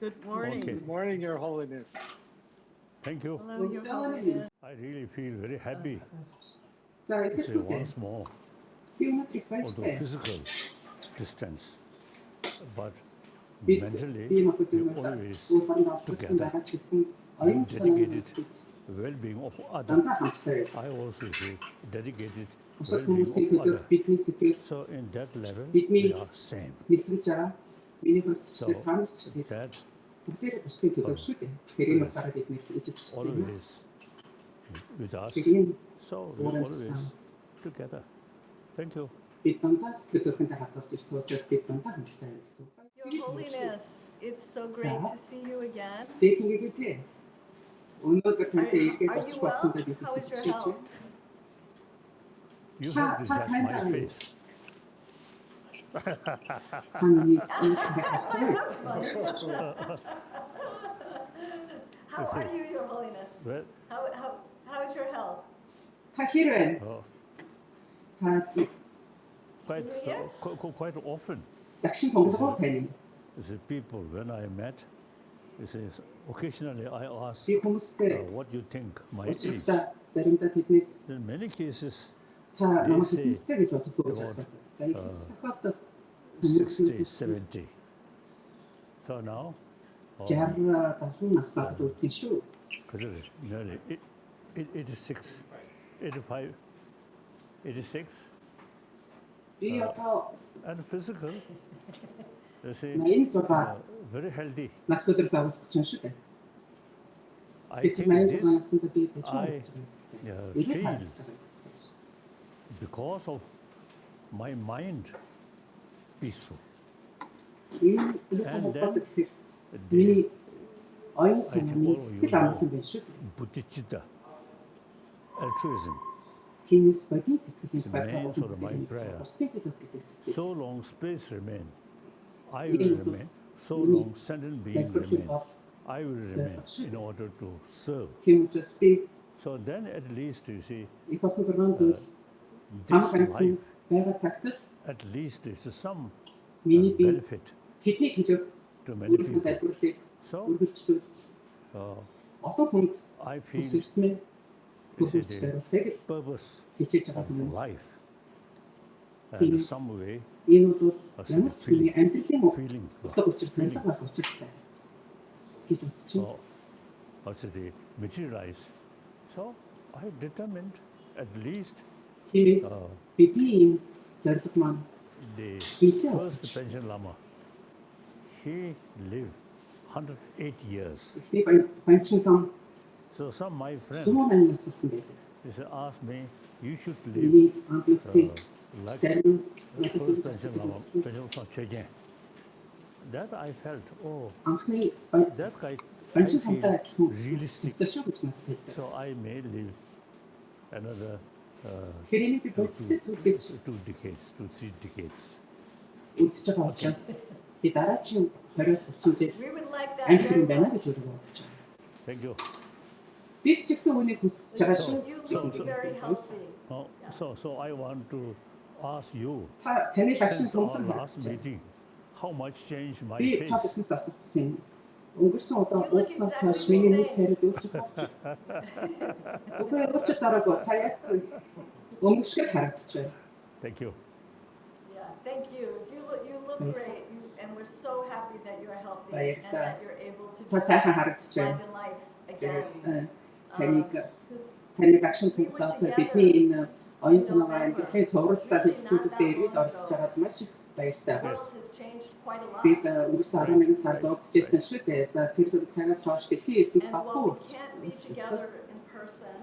Good morning. Okay. Good morning, Your Holiness. Thank you. Hello, Your Holiness. I really feel very happy За to see ихэвчлэн once more, би өнөөдөр их although баяртай. physical distance, but Би mentally махад we өнөөдөр always өөрөнд олдсон together. байгаа ч гэсэн оюун Dedicated санаанд well-being of other. дандаа хамттай. I also feel dedicated Бусад well-being хүмүүсийн of төлөө other. бидний сэтгэл So in that level, Бидний- we are same. нэвтрэж байгаа. Миний хувьд ч So гэсэн танаас ч гэсэн that бүгдээрээ бусдын төлөө шүү дээ. Тэр юм утгаараа бид нэр хийж байна. always with us. Тэгээд So we always together. Thank you. бид дандаа сэтгэл зүрхэнтэй хатгалж ирсэн учраас бид дандаа хамттай байсан. Your Holiness, it's so great to see you again. Дээрхийн гэгээнтэн өнөөдөр тантай иргэд Are you очих болсондоо well? бид How is your хэлж health? You have to judge сайн my байна. face. Таны That's funny. How are you, Your Holiness? Well, How is your health? та хэр байна? oh, Та quite, Here? quite often, дагшин томлогоо тань. the people when I met, it says, occasionally I ask, Би хүмүүстэй what do you think my age? уулзалтаа заримдаа тэднээс In many cases, та намайг say хэлсэн гэж боддог гэж асуудаг. За их тохиолдолд 60, 70. So now, 60 70 настай дүүтэн шүү. nearly 86, 85, 86, Би одоо and physical, you see, 86 very healthy. нас өдөр завлах чинь шүү дээ. I Бид think 86 this наснда би гэж I, боддог. feel because of my mind peaceful. And then миний оюун I санааны can follow сэтгэл you амгалан байна шүү. Buddhista altruism. Тиймээс бодит сэтгэлийн The main sort of my prayer. бусдын төлөө гэдэг сэтгэл. So long space remain, I will remain. So long sentient being remain, I will remain in order to serve. Тийм учраас би So then at least you see, их болсон 6 зүйл this хамгаалсан life, байгаа цагт л at least there is some миний би benefit тэдний төлөө to many өөрийнхөө people. залбирлыг So үргэлжлүүл олон хүнд I feel хүсэлтмээ you see хүргэж the зориултыг л purpose хичээж байгаа of юм. life. And Yes. some way Энэ бол Бас ямар ч хүний амьдралын feeling, утга учир саналга байх учиртай гэж үзэж байна. or also they materialize. So I determined at least Тиймээс бидний энэ зорилго маань the Richie. first pension Lama, he lived 108 years. ихний банчин том So some my friends 108 нассан байдаг. they asked me, you should live Миний амтлагын like зарим the first pension Lama, pension from Chechen. That I felt, oh, анхны that I банчин feel томтой адилхан realistic. шүү гэж надад хэлдэг. So I may live another Хэрэний би бодистой зүйл гэж 2 decades, 3 decades. үзэж байгаа учраас би дараагийн 20-30 жил We would like that амьд very юм байна much. гэж өөрөө бодож байгаа. Thank you. Бид ч гэсэн үнийг хүсэж байгаа шүү. You look very healthy. Oh, so I want to ask you, Таны багшин since our томсон last meeting, how much changed my би та face? бүхнээс асуусан. Өнгөрсөн удаа уулзнаас хойш миний нэр царайд өөрчлөлт болж байна. Үгүй өөрчлөлт дараагүй. Та яг өнгөрсгөл харагдаж байна. Thank you. Yeah, thank you. You look great, and we're so happy that you're healthy and Баярлалаа. that you're able to Та сайхан харагдаж live байна. in life again. Таны багшин томсоод бидний энэ оюун санаагаа амьдралын цувралтай хэлцүүлэгтээ ирээд оролцож байгаад маш их баяртай. The world has changed quite a lot. Бид өнгөрсөн 11 сард уулзчихсан шүү дээ. За тэр зүйл цагаас хойш дэлхийн ертөнц And баггүй. while we can't be together in person,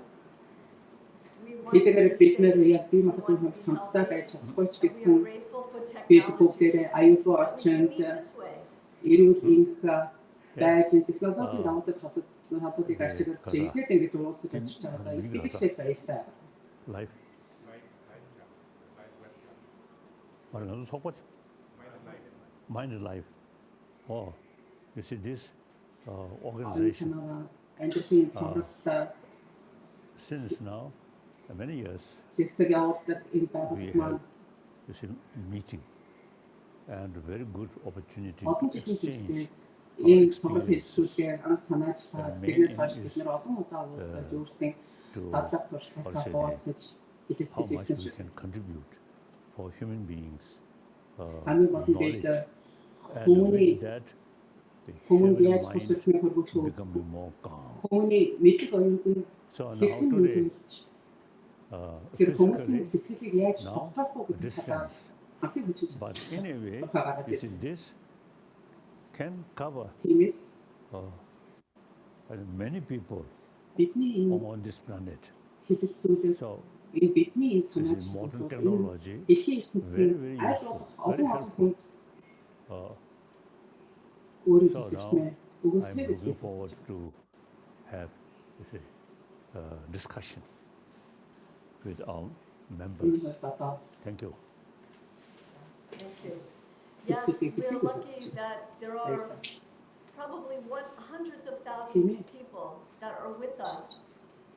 we want Тэдгээр to бид say нэр яг би магадгүй хамтдаа байж чадахгүй ч that we гэсэн are grateful for бид technology. бүгдээрээ аюулгүй We can орчинд meet this way. эрүүл энх байж технологийн давуу тал халуудыг ашиглаж ихэд ингэж уулзаж ажиллаж байгаа их их баяртай. Life. 말은 속았지? Mind life. Oh, you see this Оюун organization санаагаа амьдралын цувралтай since now many years хэвцэг явуулдаг энэ we байгууллага have маань you see meeting and very good opportunity олон to жилийн exchange ийм сургууль хэлэлцүүлгээ анх санаачлаад тэгээс хойш бид нэр олон удаа уулзаж өөрсдийн дадлаг туршлагаас хуваалцаж how much we хэлэлцэж can contribute for human beings Ами болон knowledge. бид And хүмүүний with that, the хүмүүнд human яаж mind тусалж хөрвөх вэ? becoming more calm. Хүмүүний мэдлэг оюунд нь So now хэрхэн today, нөлөөлж тэр хүмүүсийн physically, сэтгэлийг яаж now тогтоох вэ гэдэг талаар distance. хамтын хүчиж But in a way, ухаагаад you see, this can cover тиймээс many people бидний энэ on this planet. хэлэлцүүлэг So энэ бидний энэ this is modern санаачлалууд technology. дэлхийн Very, ертөнцийн very аль useful, болох very олон helpful. хүнд Uh, өөрийн So хэсэгтээ I'm өгөөсэй гэж looking forward to have discussion with our members. одоо Thank you. Thank you. Yes, we are lucky that there are probably hundreds of thousands of people that are with us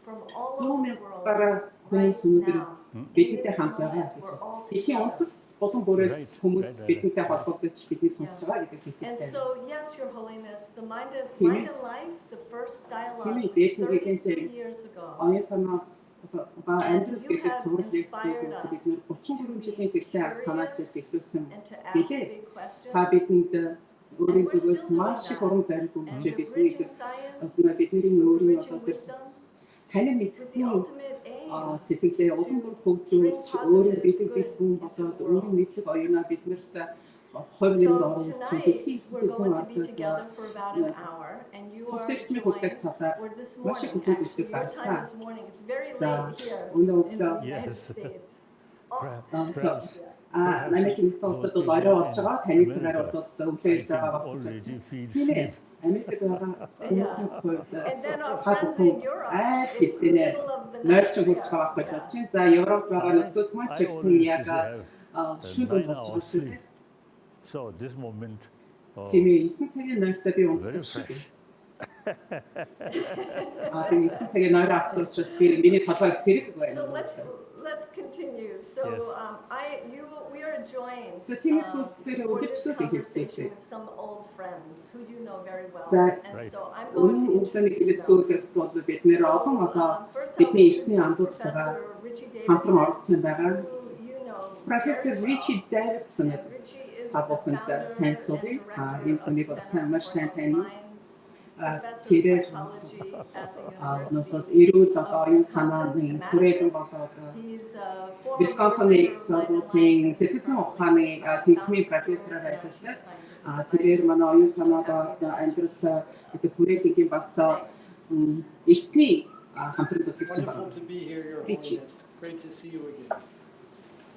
from all over the world Zoom-аараа хүмүүс өнөөдөр now. бидэнтэй хамт байгаа. We're all Дэлхийн together. онцгой болон бүрээс хүмүүс Right. бидэнтэй холбогдож биднийг сонсож байгаа гэдэг And хэлтэй. so, yes, Your Holiness, the Mind and Kimi. Life, the first dialogue Kimi, was Dээрхийн 33 Гэгээнтэн years ago. Оюун санаа ба амьдрал You гэдэг have сургуулийн inspired us бид нэр 33 жилийн тэртээ арга санаачид эхлүүлсэн And to ask билээ. big questions. Та бидэнд өөрийн зүгээс маш их урам зориг And өгч to бидний bridge in science, бидний өөрийн bridge in одоо тэр wisdom, таны with the мэдхийн ultimate aim сэтгэлээ улам бүр хөгжүүлж өөрийн бэлэг бэлгүүн болоод өөрийн мэдлэг оюунаа биднэрт хувь нэмд So оруулж tonight, дэлхийн we're going to be зөвхөн together for about an hour, and you are Тусалчны joined, хүртэл талаар or this маш их morning, хүчин actually, зүйлийг your гаргасан. time this morning, it's very За, late here өнөө in the өглөө United Yes. States. Perhaps Америк нэгдсэн улсад бол орой болж байгаа. Таны цагаар бол өглөө I байгаа can already feel Тийм ээ. sleep. Америкт байгаа хүмүүсийн хувьд And then our та friends бүхэн in Europe, айд it's the хэцэнэ middle of the нойрч night. хурж байгаа гэж бодож байна. За Европ байгаа нөхдүүд маань ч I гэсэн always яг have шүд 9 болж hours байгаа sleep. юм. So this moment, Тийм ээ 9 цагийн нойртой би very унтсан шүү. fresh. Тэгээ 9 цагийн нойр авсан учраас би миний толгойг сэрэг So байна. let's continue. So Yes. we are joined So тиймээс for тэр this үргэлжлүүлэх conversation хэлцээтэй. with some old friends who you know very well. За, And Right. so I'm going Өмнө to өглөөний introduce them. хэлэлцүүлэгт бол бид нэр олон одоо бидний эртний андуудтайгаа Professor Richie хамтран Davidson, оролцсон байгаа. who you know Профессор very well. Ричи Дэйвидсон And Richie is та the бүхэнд founder танилцуулъя. and director Энэ of хүнийг the бас Center маш for сайн Health тань. Minds, Professor of тэрээр Psychology at the бол University. эрүүл одоо оюун санааны хүрээлэн болоод He's a former Висконсин Их professor of сургуулийн mind and сэтгэл зүйн life. ухааны техникийн профессораар ажилладаг. Тэрээр манай оюун санаагаа амьдрал гэдэг хүрээлэнгийн бас эртний хамтран зөвлөгч Wonderful байна. to be here, Your Richie. Holiness. Great to see you again.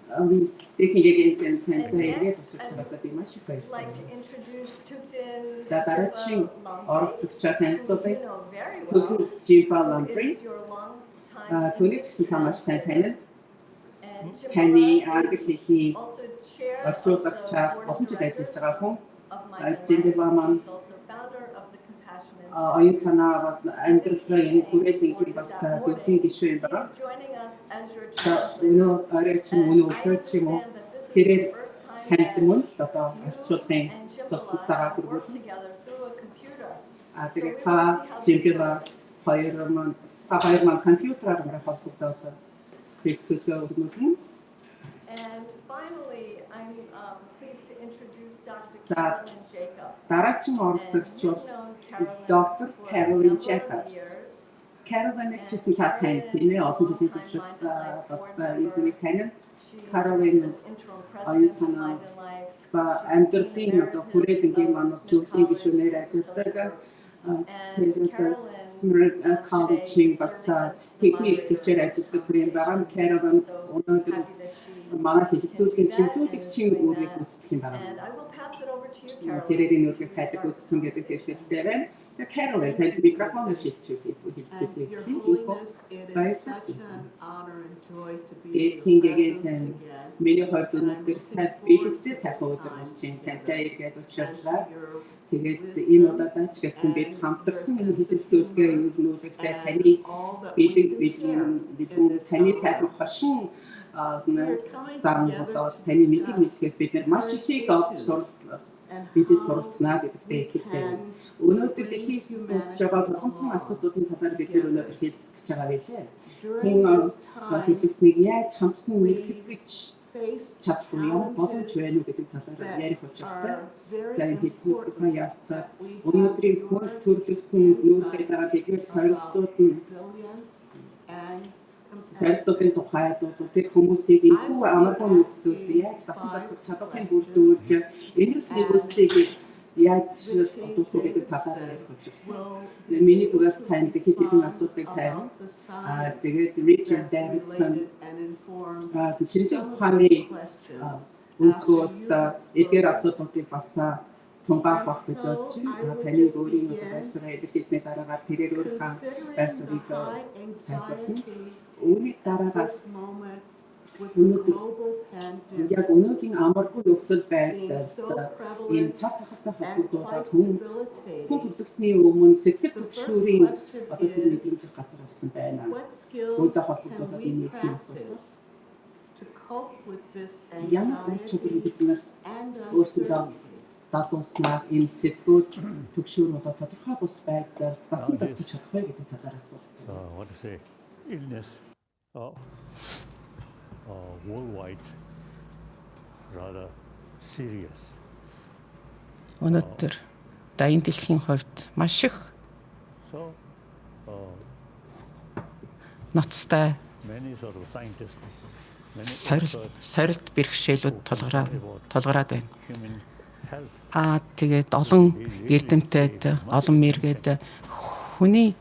Дээрхийн Гэгээнтэн Далай Лам гэдэг би маш их I'd like баярлалаа. to introduce Tutin За дараагийн оролцогчтой who you танилцуулъя. know very Түгэн well. Жимба Who Ламбри. is your long-time Түүнийг ч та маш сайн танина. and Таны Jimba англи хэлний also chair of орчуулагчаар the олон board жил of ажиллаж directors байгаа хүн. of Mind and Жимба Life. маань He's also founder of the Compassionate. оюун санаа амьдралын хүрээлэнгийн бас зөвлөлийн гишүүн байгаа. He's joining us as your За translator. өнөө орой ч юм уу And I өглөө ч юм уу understand that this is тэрээр the first time танд that мөн л одоо you орчуулгын and Jimba тусгал цагааг have worked хүргүүлнэ. together through a computer. Тэгээ та Жимба хоёр маань компьютераар ингээ холбогдоод хэлцүүлгээ өргөнүүлнэ. And finally, I'm pleased to introduce Dr. За, Carolyn Jacobs. Дараагийн And оролцогч you've бол known Carolyn Dr. for a Carolyn number of Jacobs. years. Carolyn-ыг ч гэсэн та тань тийм ээ олон жилийн туршид бас энэ хүнийг таних. She Carolyn is interim оюун president of санаа Mind and Life. ба амьдралын одоо хүрээлэнгийн манаас зөвлөлийн гишүүнээр ажилладаг. Тэгээд коллежийн бас техник хичээл ажилладаг хүн байгаа. Carolyn өнөөдөр манай хэлэлцүүлгийн чимтүүлэгчийн үүргийг гүйцэтгэх юм байна. And I will pass it over to you, Carolyn. Тэрээр үүргийг сайдаг гүйцэтгэх гэдэг хэлбэлтэй байна. За Carolyn танд микрофон шилжүүлээ хэлцүүлээ. Your Holiness, it is such an honor and joy to be in Дээрхийн your Гэгээнтэн presence again. миний хувьд өнөөдөр сайн биелэлтэй сайхан өдөр болж байна. Тантай ирээд уулзлаа. Тэгээд энэ удаадан ч гэсэн бид хамтарсан энэ хэлэлцүүлгээ өргөнүүлэхдээ таны бэлэг таны сайхан хошин зам болоод таны мэдгийг мэдхээс бид нар маш их олж сурлаас бидэд суралцнаа гэдэгтэй ихтэй. Өнөөдөр дэлхийд болж байгаа тулгымцсан асуудлуудын талаар бид нар өнөөдөр хэлцэж байгаа байлээ. Хүн дэлхийднийг яаж хамтсан нэгтгэж гэж чадахгүй ямар боломж байна уу гэдэг талаар ярих учиртай. За энэ хэлцүүлэг ярилцав. Өнөөдрийн хүн төрөлхтөн нүүртэй байгаа тэгээд сорилтуудын тухайд тэр хүмүүсийг энэхүү амаргүй нөхцөлд яаж дасан зохиох чадахын бүрдүүлж энэ зүйлсийг яаж дутуу гэдэг талаар ярих учиртай. Миний зүгээс танд хэдэн асуудыг тавина. Тэгээд Rичи Дэйвидсон шилдэг ухааны өнцгөөс эдгээр асуудлуудыг бас тунгаах байх гэж бодож байна. Таны өөрийн байрсараа илэрхийлсний дараагаар тэрээр өөрийнхөө байрсарыг тайлбарлана. Үүний дараагаар яг өнөөгийн амаргүй нөхцөл байдалд энэ цаг тахалтай холбогдуулаад хүн төлөвлөлтний өмнө сэтгэл төвшөрийн одоо тэр мэдрэмж газар авсан байна. Үүнтэй холбогдуулаад энэ их асуудал. Ямар ч зүйл бид нар өөрсдөө дагуулснаа энэ сэтгэл төвшөр одоо тодорхой бус байдлаар засан зохиож чадах вэ гэдэг талаар асуулт. What to say? Illness worldwide rather serious. Өнөөдөр дайны дэлхийн хувьд маш их ноцтой many sort of scientists сорилт бэрхшээлүүд толгороод байна. Тэгээд олон эрдэмтэд, олон мэргэд хүний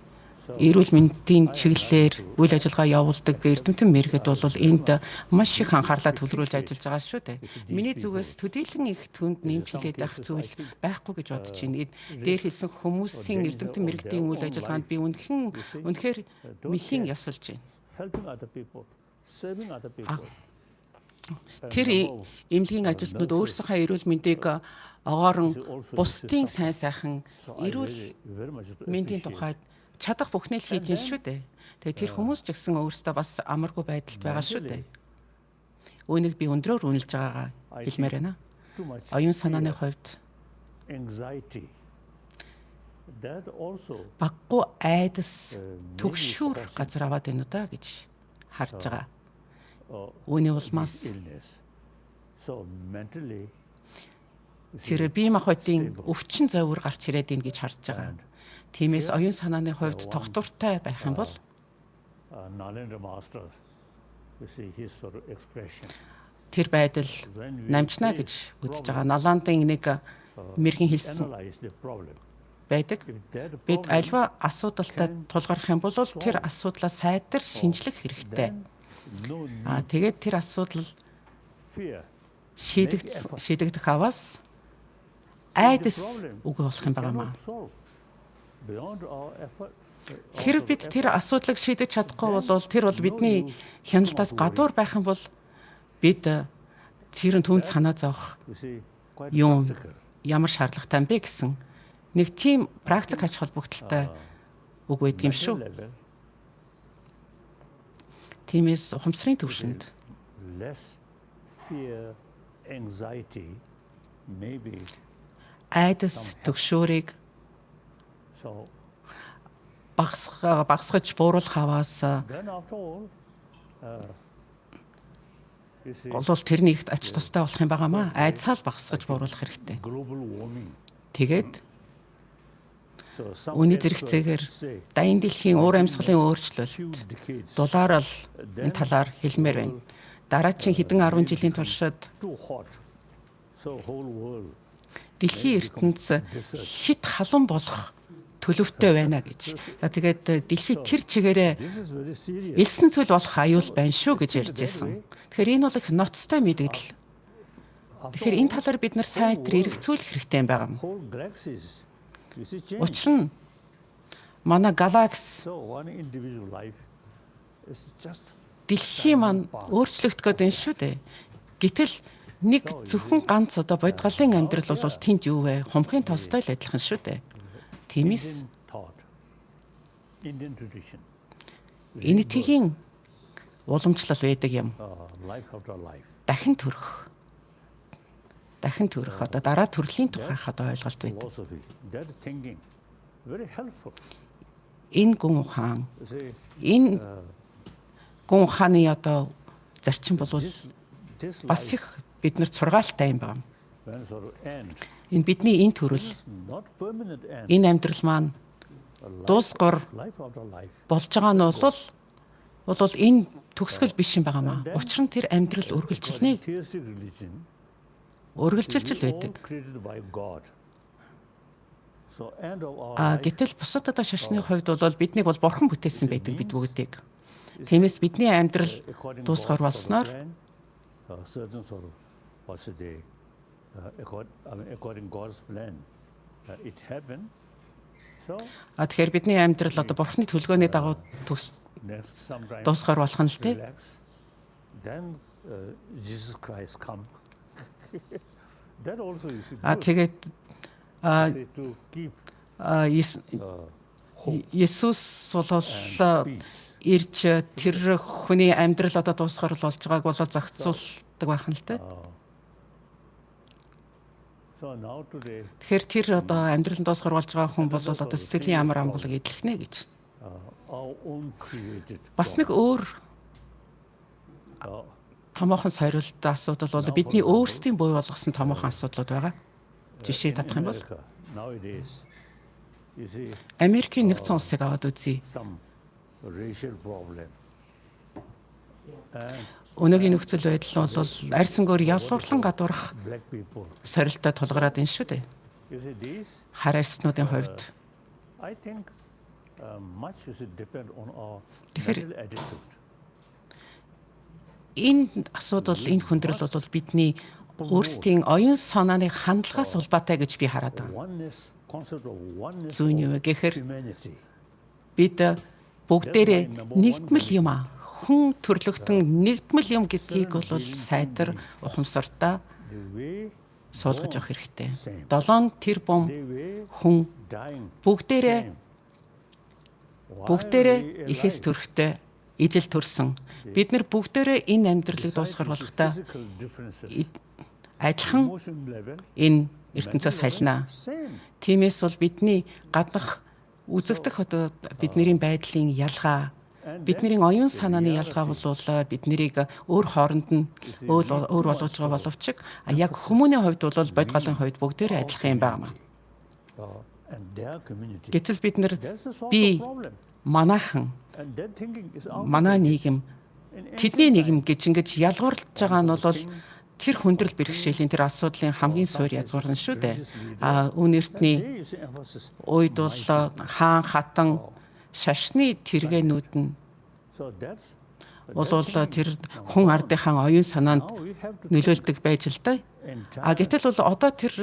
эрүүл мэндийн чиглэлээр үйл ажиллагаа явуулдаг эрдэмтэн мэргэд бол энд маш их анхаарлаа төвлөрүүлж ажиллаж байгаа шүү дээ. Миний зүгээс төдийлөн их түнд нэмж хэлээд байх зүйл байхгүй гэж бодож байна. Дээр хэлсэн хүмүүсийн эрдэмтэн мэргэдийн үйл ажиллагаанд би үнэхээр мэхийн ясалж байна. Тэр эмнэлгийн ажилтнууд өөрсдийнхөө эрүүл мэндийг огоорон бусдын сайн сайхан эрүүл мэндийн тухайд чадах бүхнээ л хийж ин шүү дээ. Тэгээ тэр хүмүүс ч гэсэн өөрсдөө бас амаргүй байдалд байгаа шүү дээ. Үүнийг би өндрөөр үнэлж байгаагаа хэлмээр байна. Оюун санааны хувьд баггүй айдас түгшүүр газар аваад байна уу да гэж харж байгаа. Үүний улмаас тэр бие махбодын өвчин зовөр гарч ирээд ийн гэж харж байгаа. Тиймээс оюун санааны хувьд тогтвортой байх юм бол тэр байдал намжна гэж үзэж байгаа. Наландын нэг мэргийн хэлсэн байдаг. Бид альва асуудалтай тулгарх юм бол тэр асуудлаа сайдар шинжлэх хэрэгтэй. Тэгээд тэр асуудал шийдэгдэх аваас айдас үгүй болох юм байна маа. Хэрэг бид тэр асуудлыг шийдэж чадахгүй бол тэр бол бидний хяналтаас гадуур байх юм бол бид тэр түнд санаа зовох юм ямар шаардлагатай юм бэ гэсэн нэг тийм практик ач холбогдолтой үг байд юм шүү. Тиймээс ухамсарын төвшөнд айдас төгшөөрийг багасгаж бууруулах аваас олвол тэрний ихт ач тустай болох юм байгаамаа. Айдсаа л багасгаж бууруулах хэрэгтэй. Тэгээд үүний зэрэгцээгээр дайны дэлхийн уур амьсгалын өөрчлөлт дулаар л энэ талаар хэлмээр байна. Дараагийн хэдэн 10 жилийн туршид дэлхийн ертөнц хит халуун болох төлөвтэй байна гэж. Тэгээд дэлхий тэр чигээрээ элсэн цөл болох аюул байна шүү гэж ярьж байсан. Тэгэхээр энэ бол их ноцтой мэдэгдэл. Тэгэхээр энэ талаар бид нар сайн хэрэгцүүлэх хэрэгтэй юм байна. Учир нь манай галакс дэлхий маань өөрчлөгдөх гэдэг шүү дээ. Гэтэл нэг зөвхөн ганц одоо бодгалын амьдрал бол тэнд юу вэ? Хумхын тостой л адилхан шүү дээ. Тиймээс энэтхийн уламжлал байдаг юм. life after life. Дахин төрөх одоо дараа төрлийн тухайх одоо ойлголт байдаг. Philosophy, that thinking, very helpful. Энэ гүн ухаан, You see, энэ гүн ухааны одоо зарчим бол this бас life, их биднэрт сургаалтай юм байна. when sort of end, Энэ бидний энэ төрөл, is not permanent end. энэ амьдрал маань дуусгор Life after life. болж байгаа нь бол энэ төгсгөл биш юм байгаамаа. Учир нь тэр амьдрал үргэлжилнэ, Theistic religion үргэлжилж is all байдаг. created by God. So end of our life, Гэтэл бусад одоо шашны хувьд бол биднийг бол бурхан бүтээсэн байдаг бид бүгдийг. Тиймээс бидний амьдрал according дуусгаар God's sort of болсноор plan, certain sort of what's the day, according God's plan, it happened. So тэгэхээр бидний амьдрал одоо бурханы төлгөөний дагуу next sometime дуусгаар болох нь л дээ. relax. Then Jesus Christ come. That also is good. Тэгээд Say to keep Есүс бол peace. ирж тэр хүний амьдрал одоо дуусгаар болж байгааг бол зохицуулдаг байх нь л дээ. So now today, Тэгэхээр тэр одоо амьдрал дуусгаар болж байгаа хүн бол одоо сэтгэлийн амар амгалаг эдлэхнэ гэж. our own created Бас нэг өөр томоохон сорилт асуудал бол бидний өөрсдийн бий болгосон томоохон асуудлууд байгаа. Жишээ татах юм бол America nowadays, you see Америкийн нэгдсэн улсыг аваад үзье. some racial problem. And Өнөөгийн нөхцөл байдал бол арьсангөөр ялуурлан гадуурх black people, сорилттой тулгараад байна шүү дээ. you see these, Хар арьснуудын хувьд I think much is depend on our Тэгэхээр mental attitude. энэ асуудал, энэ хүндрэл бол бидний өөрсдийн оюун санааны хандлагаас улбаатай гэж би хараад байна. Oneness, concept of oneness Зүүн юу of вэ гэхээр humanity. бид бүгдээрээ нэгдмэл юм аа. Хүн төрлөختөн нэгдмэл юм гэдгийг бол сайтар ухамсартаа The way суулгаж авах хэрэгтэй. 7 тэрбум they were хүн dying. бүгдээрээ Why ихэс төрхтэй ижил төрсөн. Бид нар бүгдээрээ энэ амьдралыг дуусгар болохтой physical differences, адилхан emotion level, энэ ертөнцөөс хайлнаа. same. Тиймээс бол бидний гаднах үзэгдэх одоо бидний байдлын ялгаа, бидний оюун санааны ялгаа бол бид нарыг өөр хооронд нь өөр болгож байгаа боловч яг хүмүүний хувьд бол бодгалын хувьд бүгдээрээ адилхан юм байна. And their community. Гэтэл бид нар That's the source би of problem. манайхан And that thinking is out. манай нийгэм тэдний нийгэм гэж ингэж ялгуурлаж байгаа нь бол тэр хүндрэл бэрхшээлийн тэр асуудлын хамгийн суур язгуур нь шүү дээ. Үн эртний There is emphasis. үед бол хаан хатан шашны тэргээнүүд нь So that's бол тэр хүн ардынхаа оюун санаанд now we have to нөлөөлдөг байж л да. Гэтэл бол одоо тэр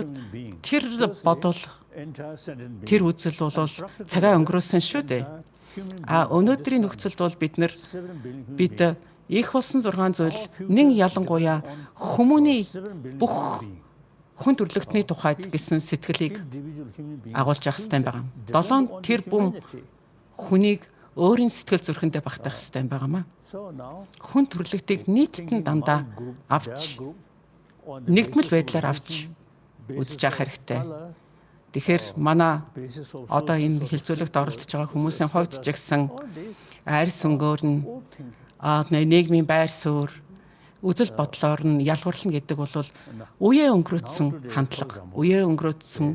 бодол entire sentence being тэр үзэл бол цагаа өнгөрөөсөн шүү дээ. Өнөөдрийн нөхцөлд бол бид 7 billion human бид их болсон 6 зүйл нэг ялангуяа хүмүүний бүх хүн төрлөختний тухайд гэсэн сэтгэлийг individual human being агуулж явах хэрэгтэй байгаа. 7 тэрбум хүнийг өөрийн сэтгэл зүрхэндээ багтаах хэрэгтэй байгаамаа. So now Хүн төрлөختийг нийтдээ дандаа авч нэгдмэл байдлаар авч үзэж явах хэрэгтэй. Тэгэхээр манай одоо энэ хэлэлцүүлэгт оролцож байгаа хүмүүсийн хувьд ч гэсэн арьс өнгөөр нь нийгмийн байр суурь үзэл бодлоор нь ялгуурлана гэдэг бол үеэ өнгөрөөдсөн хандлага, үеэ өнгөрөөдсөн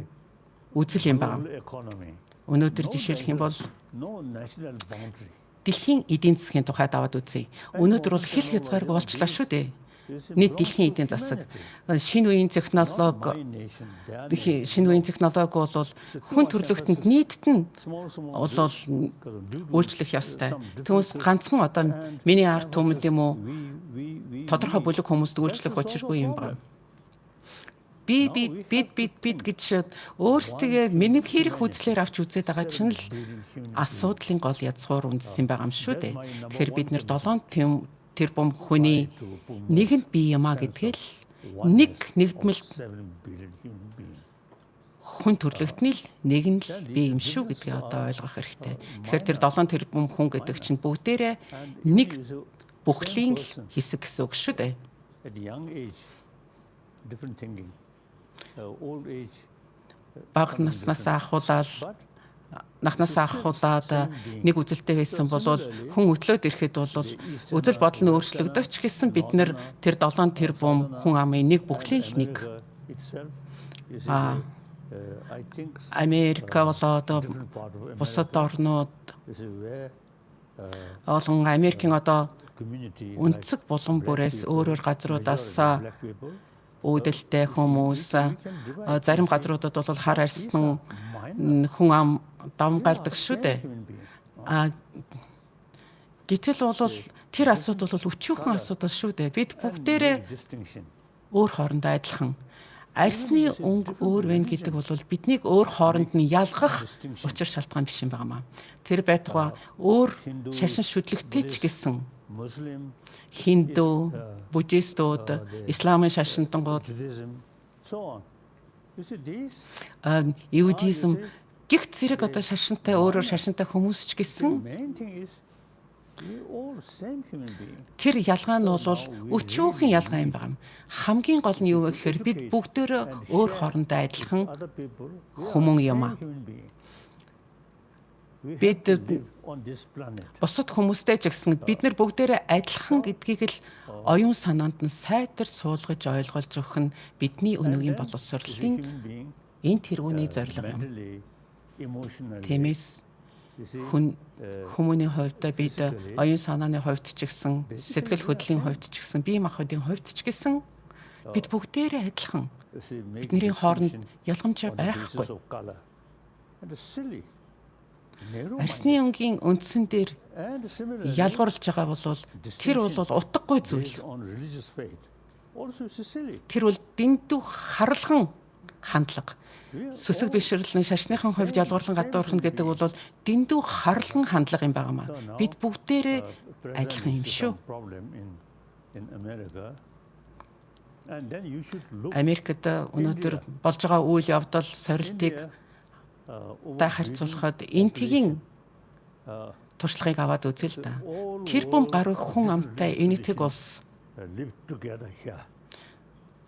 үзэл юм байна. economy, Өнөөдөр жишээлх юм бол no national boundary. дэлхийн эдийн засгийн тухайд аваад үзье. Өнөөдөр бол хэл хязгааргүй болчлаа шүү дээ. Нийт дэлхийн эдийн засаг, шинэ үеийн технологи, шинэ үеийн технологи бол хүн төрлөختөнд нийтд нь бол үйлчлэх ёстой. Түүнээс ганцхан одоо миний ард түмэнд юм уу тодорхой бүлэг хүмүүст үйлчлэх учиргүй юм байна. Бид гэж өөрсдөө минь хэрэг үзлээр авч үзээд байгаа чинь л асуудлын гол язгуур үндэс юм байгаа юм шүү дээ. Тэгэхээр бид нэр 7 тэрбум хүний нэгэнд бие юмаа гэдгээл нэгдмэл хүн төрлөختний л нэг нь л бие юм шүү гэдгийг одоо ойлгох хэрэгтэй. Тэгэхээр тэр 7 тэрбум хүн гэдэг чинь бүгдээрээ нэг бүхлийн хэсэг гэсэн үг шүү дээ. At young age, different thinking. Old age, Бага наснаас ахуулаад нэг үзэлтэй байсан бол хүн өглөөд ирэхэд бол үзэл бодол нь өөрчлөгдөж гэсэн бид нэр тэр 7 тэрбум хүн амын нэг бүхлийн л нэг. America itself, you see, I think Америка болоод different part of бусад America, орнууд this is where олон Америкийн одоо community өнцөг булан бүрээс өөрөөр газруудаас black people, үүдэлтэй хүмүүс зарим газруудад бол хар арьсан хүн ам давмгаалдаг шүү дээ. human being. Гэтэл бол тэр асуудал бол өчүүхэн асуудал шүү дээ. Бид бүгдээрээ Distinction. өөр хоорондоо адилхан. Арьсны өнгө өөр байна гэдэг бол биднийг өөр хооронд нь ялгах учир шалтгаан биш юм байна. Тэр байтугай өөр шашин шүтлэгтэй ч гэсэн Muslim, Хинду, буддистууд, исламын шашинтангууд, Judaism, so on. You see these иудизм гихт зэрэг одоо шашинтай өөрөөр шашинтай хүмүүс ч the гэсэн main thing is we all same human being. тэр ялгаа нь бол өчүүхэн ялгаа юм байна. Хамгийн гол нь юу вэ гэхээр бид бүгдөө өөр хоорондоо адилхан Other people, we are Хүмүн юм аа. same human being. We have Бид to live on this planet. бусад хүмүүстэй ч гэсэн бид нар бүгдээрээ адилхан гэдгийг л оюун санаанд нь сайтар суулгаж ойлгуулж өгөх нь бидний өнөөгийн As a боловсролын human being, энэ тэргүүний зорилго юм. mentally, emotionally, Тиймээс you see, хүмүүний хувьд бид оюун санааны хувьд ч гэсэн сэтгэл хөдлөлийн хувьд ч гэсэн бие махбодын хувьд ч гэсэн бид бүгдээрээ адилхан you see, make бидний хооронд distinction ялгамжаа on the basis байхгүй. of color. And it's silly. Narrow-minded. Арсны өнгийн үндсэн дээр And similarly, ялгуурлж байгаа бол тэр бол утгагүй зүйл. based on religious faith. Also, it's silly. Тэр бол дэндүү харлан хандлага. We are Сүсэг бишрэлийн шашныхан хувьд ялгуурлан гадуурхна гэдэг бол дэндүү харлан хандлага юм байна. Бид бүгдээрээ адилхан юм шүү. problem in America. And then you should look Америкт өнөөдөр болж байгаа үйл явдал сорилтыг over та харьцуулахад энтгийн туршлагыг аваад үзээ л да. Тэр бум гаруй хүн амтай энэтхэг улс live together here.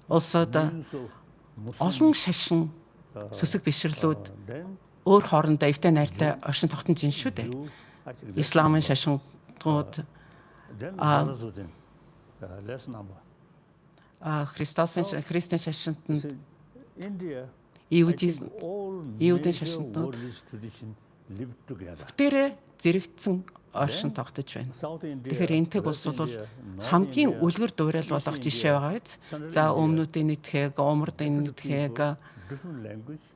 улсууд Millions of Muslims, олон шашин сүсэг бишрлүүд then өөр хоорондоо эвтэй найртай оршин тогтнож ин шүү дээ. Jew, actually, Исламын шашингууд then Zarathustra, less number. Христийн шашинт нь See, India, иудизм all Иудын major шашинтууд world tradition live together. дээрээ зэрэгцэн оршин тогтож байна. South India, Тэгэхээр энтэг улс West бол India, North хамгийн India, үлгэр дуурайл болох жишээ байгаа биз. За өмнөдийн нэтхэг, умардын нэтхэг, different language,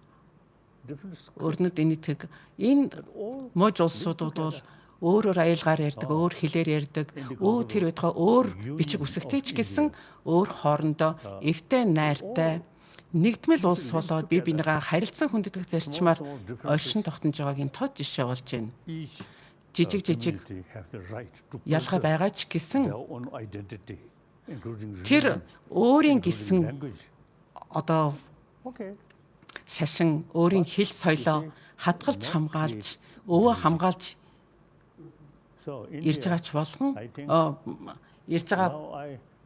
different script, өрнөдийн нэтхэг энэ all муж улсуудууд бол өөрөөр аялгаар ярьдаг, өөр хэлээр ярьдаг, тэр байтугай өөр бичиг үсэгтэй ч гэсэн өөр хоорондоо эвтэй найртай нэгдмэл улс болоод бие бинийгаа харилцан хүндэтгэх зарчмаар оршин тогтнож байгаагийн тод жишээ болж байна. each Жижиг community have the right to ялгаа preserve байгаа ч гэсэн their own identity, including тэр religion, өөрийн including гэсэн language. одоо Okay. шашин, өөрийн хэл соёлоо хадгалж хамгаалж, өвөө хамгаалж So ирж India, байгаач болгон I think ирж байгаа now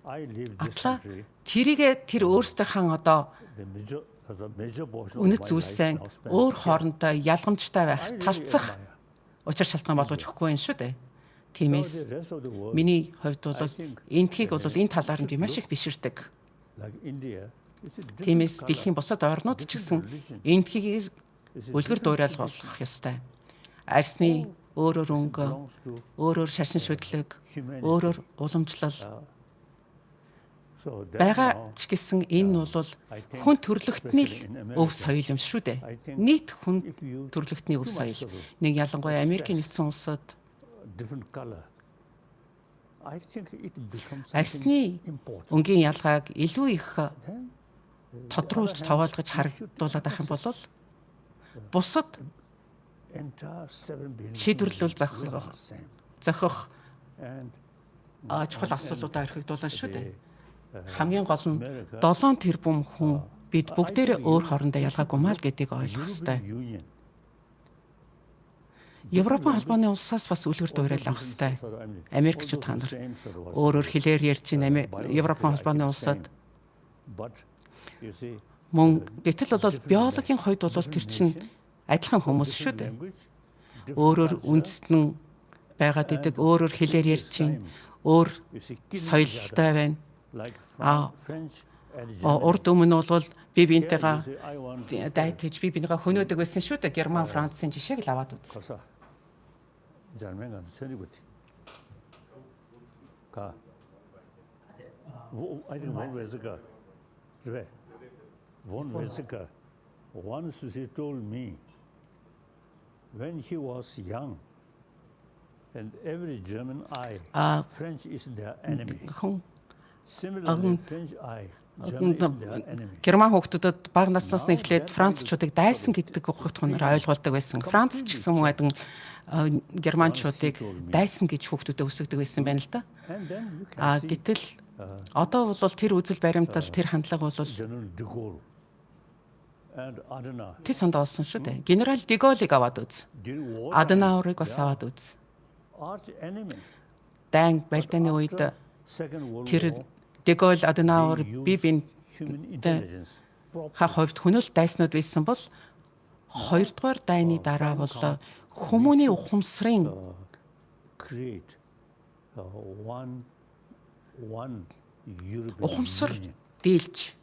I live this атла country. тэрийгэ тэр өөрсдийнхэн одоо The major portion of үнэт my зүйлсээ life now spent өөр here. хоорондоо ялгамжтай байх, I really талцах admire. учир шалтгаан болгож өгөхгүй юм шүү дээ. So Тиймээс the rest of the world, миний хувьд бол I think, энтхийг бол энэ талаар нь би маш их биширдэг. like India, it's a different Тиймээс color, дэлхийн бусад орнууд ч гэсэн different religion. энтхийг It's a үлгэр different дуурайл tradition. болгох ёстой. Арсны өөрөөр өнгө, Belongs to өөрөөр шашин шүтлэг, humanity. өөрөөр уламжлал So that's байгаа now, ч гэсэн энэ бол I think, хүн төрлөختний especially in л өв America, соёл юм шүү дээ. I think Нийт хүн if you төрлөختний өв too much соёл. of Нэг ялангуяа Америкийн нэгдсэн улсад different color, I think it becomes арсны something important. өнгийн ялгааг илүү их Then тодруулж таваалгаж харагдуулаад байх юм бол бусад entire 7 billion шийдвэрлэл people live зохих the same. зохих And чухал асуудлуудаа орхигдуулна шүү дээ. the, Хамгийн гол нь America, 7 тэрбум хүн бид бүгдээрээ өөр хоорондоо ялгаагүй маа л гэдгийг ойлгох European ёстой. Union Европын холбооны улсаас бас үлгэр дуурайл авах хэрэгтэй. Америкчууд та нар өөрөөр хэлээр ярьж байна. Европын холбооны улсад мөн гэтэл бол биологийн хувьд бол тэр чинь адилхан хүмүүс шүү дээ. Өөрөөр үндэстэн байгаад идэг, өөрөөр хэлээр ярьж байна. Өөр соёлтой байна. Урд өмнө бол би биентэйгээ дайтаж би бинийгаа хөнөөдөг байсан шүү дээ. Герман, Францын жишээг л аваад үз. Once he told me when he was young and every German eye, French is their enemy. Similarly, French eye, German is their enemy. Герман хүүхдүүдэд бага наснаас нь эхлээд Францчуудыг дайсан гэдэг ухагт хоноор ойлгуулдаг байсан. Франц ч гэсэн мөн адин германчуудыг дайсан гэж хүүхдүүдэд өсгдөг байсан байна л да. Гэтэл одоо бол тэр үзэл баримтал, тэр хандлага бол тэр сондоо олсон шүү дээ. Генерал Деголыг аваад үз. Аденаурыг бас аваад үз. Дан байлдааны үед тэр Дегол, Аденаур, Бибин хавьд хөнөөлт дайснууд байсан бол хоёрдугаар дайны дараа бол хүмүүний ухамсарын ухамсар дийлж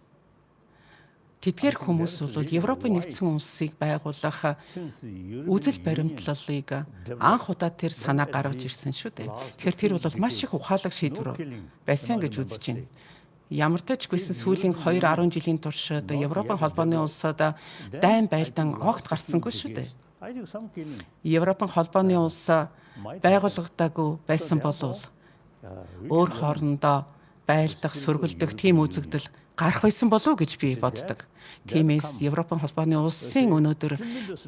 тэдгээр хүмүүс бол Европын нэгдсэн улсыг байгуулах үзэл баримтлалыг анх удаа тэр санаа гаргаж ирсэн шүү дээ. Тэгэхээр тэр бол маш их ухаалаг шийдвэр байсан гэж үзэж байна. Ямар ч гэсэн сүүлийн 2-10 жилийн туршид Европын холбооны улсад дайн байлдан огт гарсангүй шүү дээ. Европын холбооны улс байгуулагдаагүй байсан бол өөр хоорондоо байлдах, сүргэлдэх тийм үзэгдэл гарах байсан болов уу гэж би боддог. Тиймээс Европын холбооны улсын өнөөдөр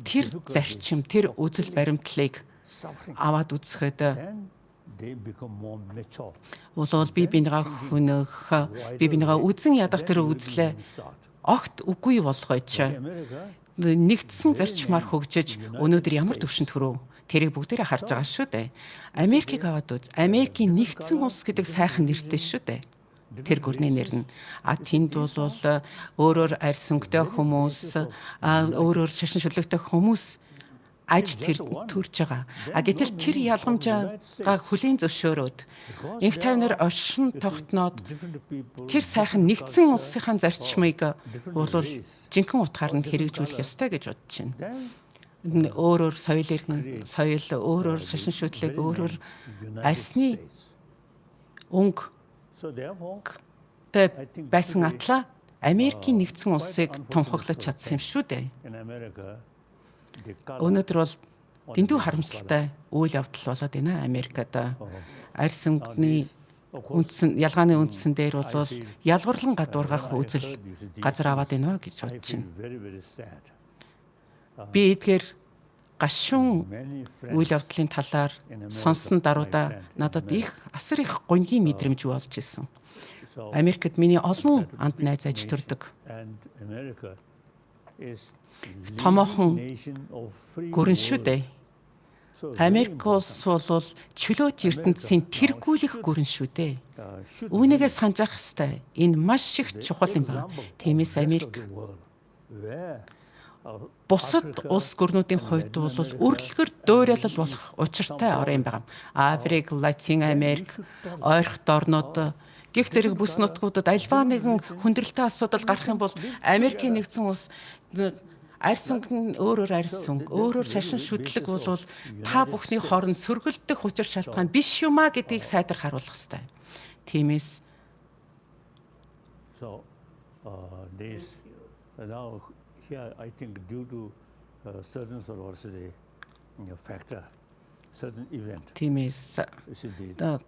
тэр зарчим, тэр үзэл баримтлалыг аваад үзэхэд болол би бинийгаа хөнөх, би бинийгаа үзэн ядах тэр үзлээ огт үгүй болгооч нэгдсэн зарчмаар хөгжиж өнөөдөр ямар төвшөнд хүрв? Тэрийг бүгдээрээ харж байгаа шүү дээ. Америкийг аваад үз. Америкийн нэгдсэн улс гэдэг сайхан нэртэй шүү дээ. Тэр гүрний нэр нь тэнд бол өөрөөр арьс өнгөтэй хүмүүс, өөрөөр шашин шүлэгтэй хүмүүс аж тэр төрж байгаа. Гэтэл тэр ялгамжаа хүлийн зөвшөөрөөд инх тайвнаар оршин тогтноод тэр сайхан нэгдсэн улсынхаа зарчмыг бол жинхэнэ утгаар нь хэрэгжүүлэх ёстой гэж бодож байна. Өөрөөр соёл, өөрөөр шашин шүтлэг, өөрөөр арьсны өнгө байсан атла Америкийн нэгдсэн улсыг тунхаглаж чадсан юм шүү дээ. Өнөөдөр бол дэндүү харамсалтай үйл явдал болоод байна Америкад. Арьс өнгөний үндсэн ялгааны үндсэн дээр бол ялгарлан гадуургах үзэл газар аваад байна гэж бодож байна. Би эдгээр гашуун үйл явдлын талаар сонсон даруйда надад их асар их гонгийн мэдрэмж болж исэн. Америкт миний олон анд найз аж төрдөг. Томоохон гүрэн шүү дээ. Америк улс бол чөлөөт ертөнцийн тэргүүлэх гүрэн шүү дээ. Үүнийгээ санаж ах хэвээр энэ маш их чухал юм байна. Тиймээс Америк бусад улс гүрнүүдийн хувьд бол үргэлгэр дөөрэлэл болох учиртай орн юм байна. Африк, Латин Америк, ойрхон орнууд гих зэрэг бүс нутгуудад альва нэгэн хүндрэлтэй асуудал гарах юм бол Америкийн нэгдсэн улс арьс өнгө нь өөрөөр арьс өнгө, өөрөөр шашин шүтлэг бол та бүхний хооронд сөргөлдөх учир шалтгаан биш юм а гэдгийг сайдар харуулах хэрэгтэй. Тиймээс this now here I think due to certain sort of factor, certain event. Тиймээс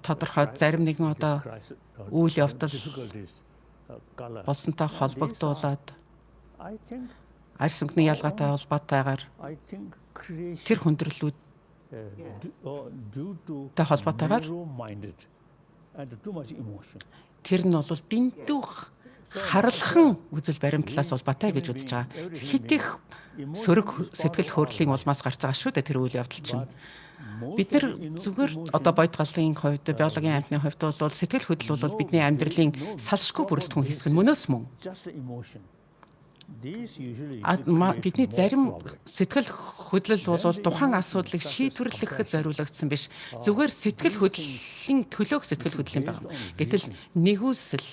тодорхой зарим нэгэн одоо үйл явдал болсонтой холбогдуулаад арьс өнгөний ялгаатай холбоотойгоор тэр хүндрэлүүд та холбоотойгоор тэр нь бол дэндүү харалхан үзэл баримтлалаас улбаатай гэж үзэж байгаа. Хит их сөрөг сэтгэл хөдлөлийн улмаас гарч байгаа шүү дээ тэр үйл явдал чинь. Бид нэр зүгээр одоо бодит галын хувьд, биологийн амьтны хувьд бол сэтгэл хөдлөл бол бидний амьдралын салшгүй бүрэлдэхүүн хэсэг нь мөнөөс мөн. Бидний зарим сэтгэл хөдлөл бол тухайн асуудлыг шийдвэрлэхэд зориулагдсан биш. Зүгээр сэтгэл хөдлөлийн төлөөх сэтгэл хөдлөл юм байна. Гэтэл нэгүсэл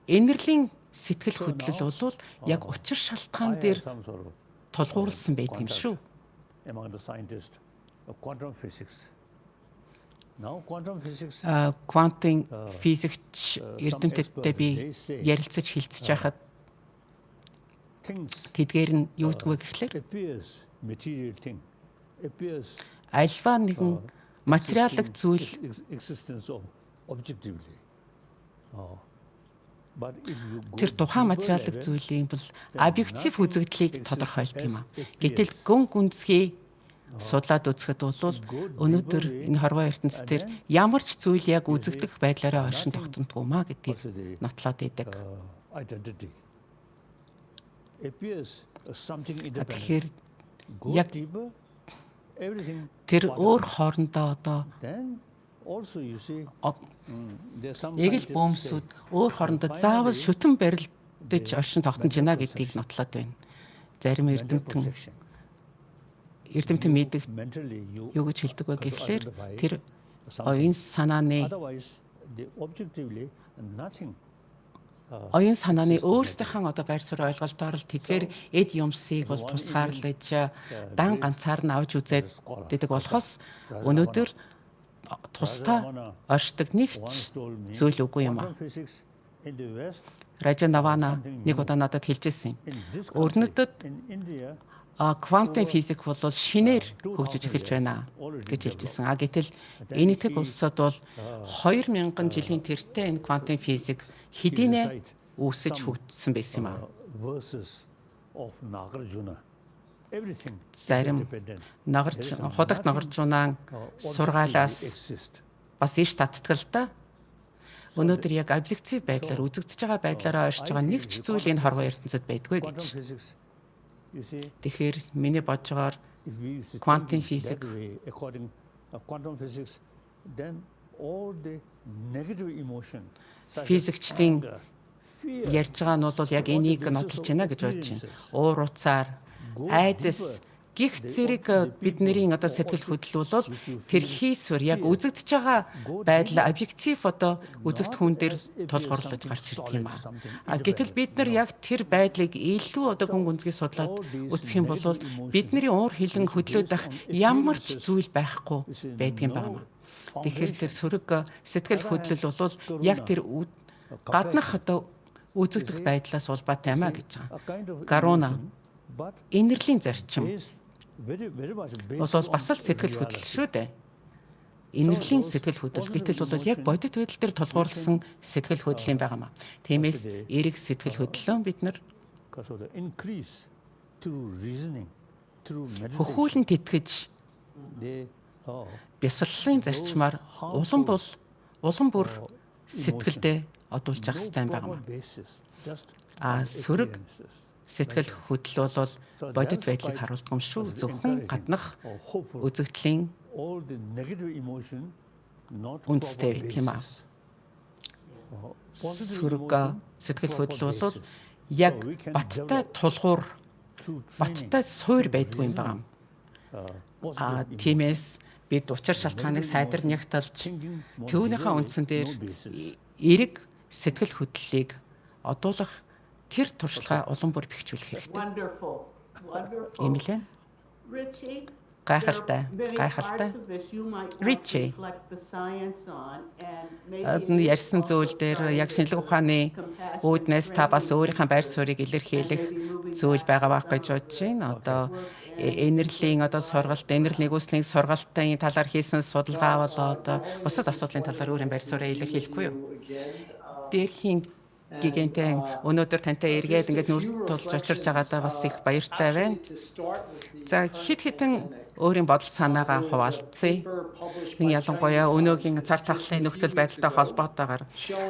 инэрлийн сэтгэл хөдлөл бол яг учир шалтгаан дээр тулгуурласан байдаг юм шүү. Квантын физикч эрдэмтдтэй би ярилцаж хилцэж байхад тэдгээр нь юу гэдг вэ гэхлээр альва нэгэн материалын зүйл тэр тухайн материалын зүйлийн бол объектив үзэгдлийг тодорхойлдог юм аа. Гэтэл гүн гүнзгий судлаад үзэхэд бол өнөөдөр энэ хорвоо ертөнцийн дээр ямар ч зүйл яг үзэгдэх байдлаараа оршин тогтнодгүй маа гэдгийг нотлоод идэг. Тэгэхээр яг тэр өөр хоорондоо одоо эгэл бөмсүүд өөр хоорондоо заавал шүтэн барилдаж оршин тогтнож байна гэдгийг нотлоод байна. Зарим эрдэмтэн мэддэг юу гэж хэлдэг вэ гэхлээр тэр оюун санааны өөрсдийнхээ одоо байр суурь ойлголтоор л тэдгээр эд юмсыг бол тусгаарлаж дан ганцаар нь авч үзээд гэдэг болохоос өнөөдөр тусдаа оршдог нэг ч зүйл үгүй юм аа. Ричи Навана нэг удаа надад хэлжсэн юм. Өрнөдөд квантын физик бол шинээр хөгжиж эхэлж байна гэж хэлжсэн. Гэтэл энэтхэг улсад бол 2000 жилийн тэртээ энэ квантын физик хэдийнэ үүсэж хөгжсөн байсан юм аа. Зарим худагт нагарчунаан сургаалаас бас иш татдаг л да. Өнөөдөр яг объектив байдлаар үзэгдэж байгаа байдлаараа оршиж байгаа нэг ч зүйл энэ хорвоо ертөнцид байдгүй гэж. Тэгэхээр миний бодожгаар квантын физик физикчдийн ярьж байгаа нь бол яг энийг нотлож байна гэж бодож байна. Уур уцаар айдас гих зэрэг бидний одоо сэтгэл хөдлөл бол тэр хийсвэр яг үзэгдэж байгаа байдал объектив одоо үзэгдэхүүн дээр тулгуурлаж гарч ирдэг юм аа. Гэтэл бид нар яг тэр байдлыг илүү одоо гүн гүнзгий судлаад үзэх юм бол бидний уур хилэн хөдлөөд байх ямар ч зүйл байхгүй байдгийн байна. Тэгэхээр тэр сөрөг сэтгэл хөдлөл бол яг тэр гаднах одоо үзэгдэх байдлаас улбаатай юм аа гэж байгаа. Гаруна инэрлийн зарчим бол бас л сэтгэл хөдлөл шүү дээ. Инэрлийн сэтгэл хөдлөл гэтэл бол яг бодит байдал дээр тулгуурласан сэтгэл хөдлөл юм байнамаа. Тиймээс эрэг сэтгэл хөдлөлөө бид нар хөхүүлэн тэтгэж бясаллалын зарчмаар улам бүр сэтгэлдээ одуулж явах хэрэгтэй юм байнамаа. Сөрөг сэтгэл хөдлөл бол бодит байдлыг харуулдаг юм шүү. Зөвхөн гаднах үзэгдлийн үндэстэй байдаг юм аа. Сөрөг сэтгэл хөдлөл бол яг баттай тулгуур, баттай суур байдгүй юм байна. Тиймээс бид учир шалтгааныг сайдар нягтлж түүнийхээ үндсэн дээр эрэг сэтгэл хөдлөлийг одуулах тэр туршлагаа улам бүр бэхжүүлэх хэрэгтэй. Ийм л ээ. Гайхалтай. Richie. Ярьсан зүйл дээр яг шинжлэх ухааны үүднээс та бас өөрийнхөө байр суурийг илэрхийлэх зүйл байгаа байх гэж бодож байна. Одоо энерлийн одоо сургалт, энерл нэгүслийн сургалтын талаар хийсэн судалгаа бол одоо бусад асуудлын талаар өөрийн байр суурийг илэрхийлэхгүй юу? Дээрхийн Гэгээнтэн өнөөдөр тантай эргээд ингээд нүр тулж очирч байгаадаа бас их баяртай байна. За хит хитэн өөрийн бодол санаагаа хуваалцъя. Нэг ялангуяа өнөөгийн цар тахлын нөхцөл байдалтай холбоотойгоор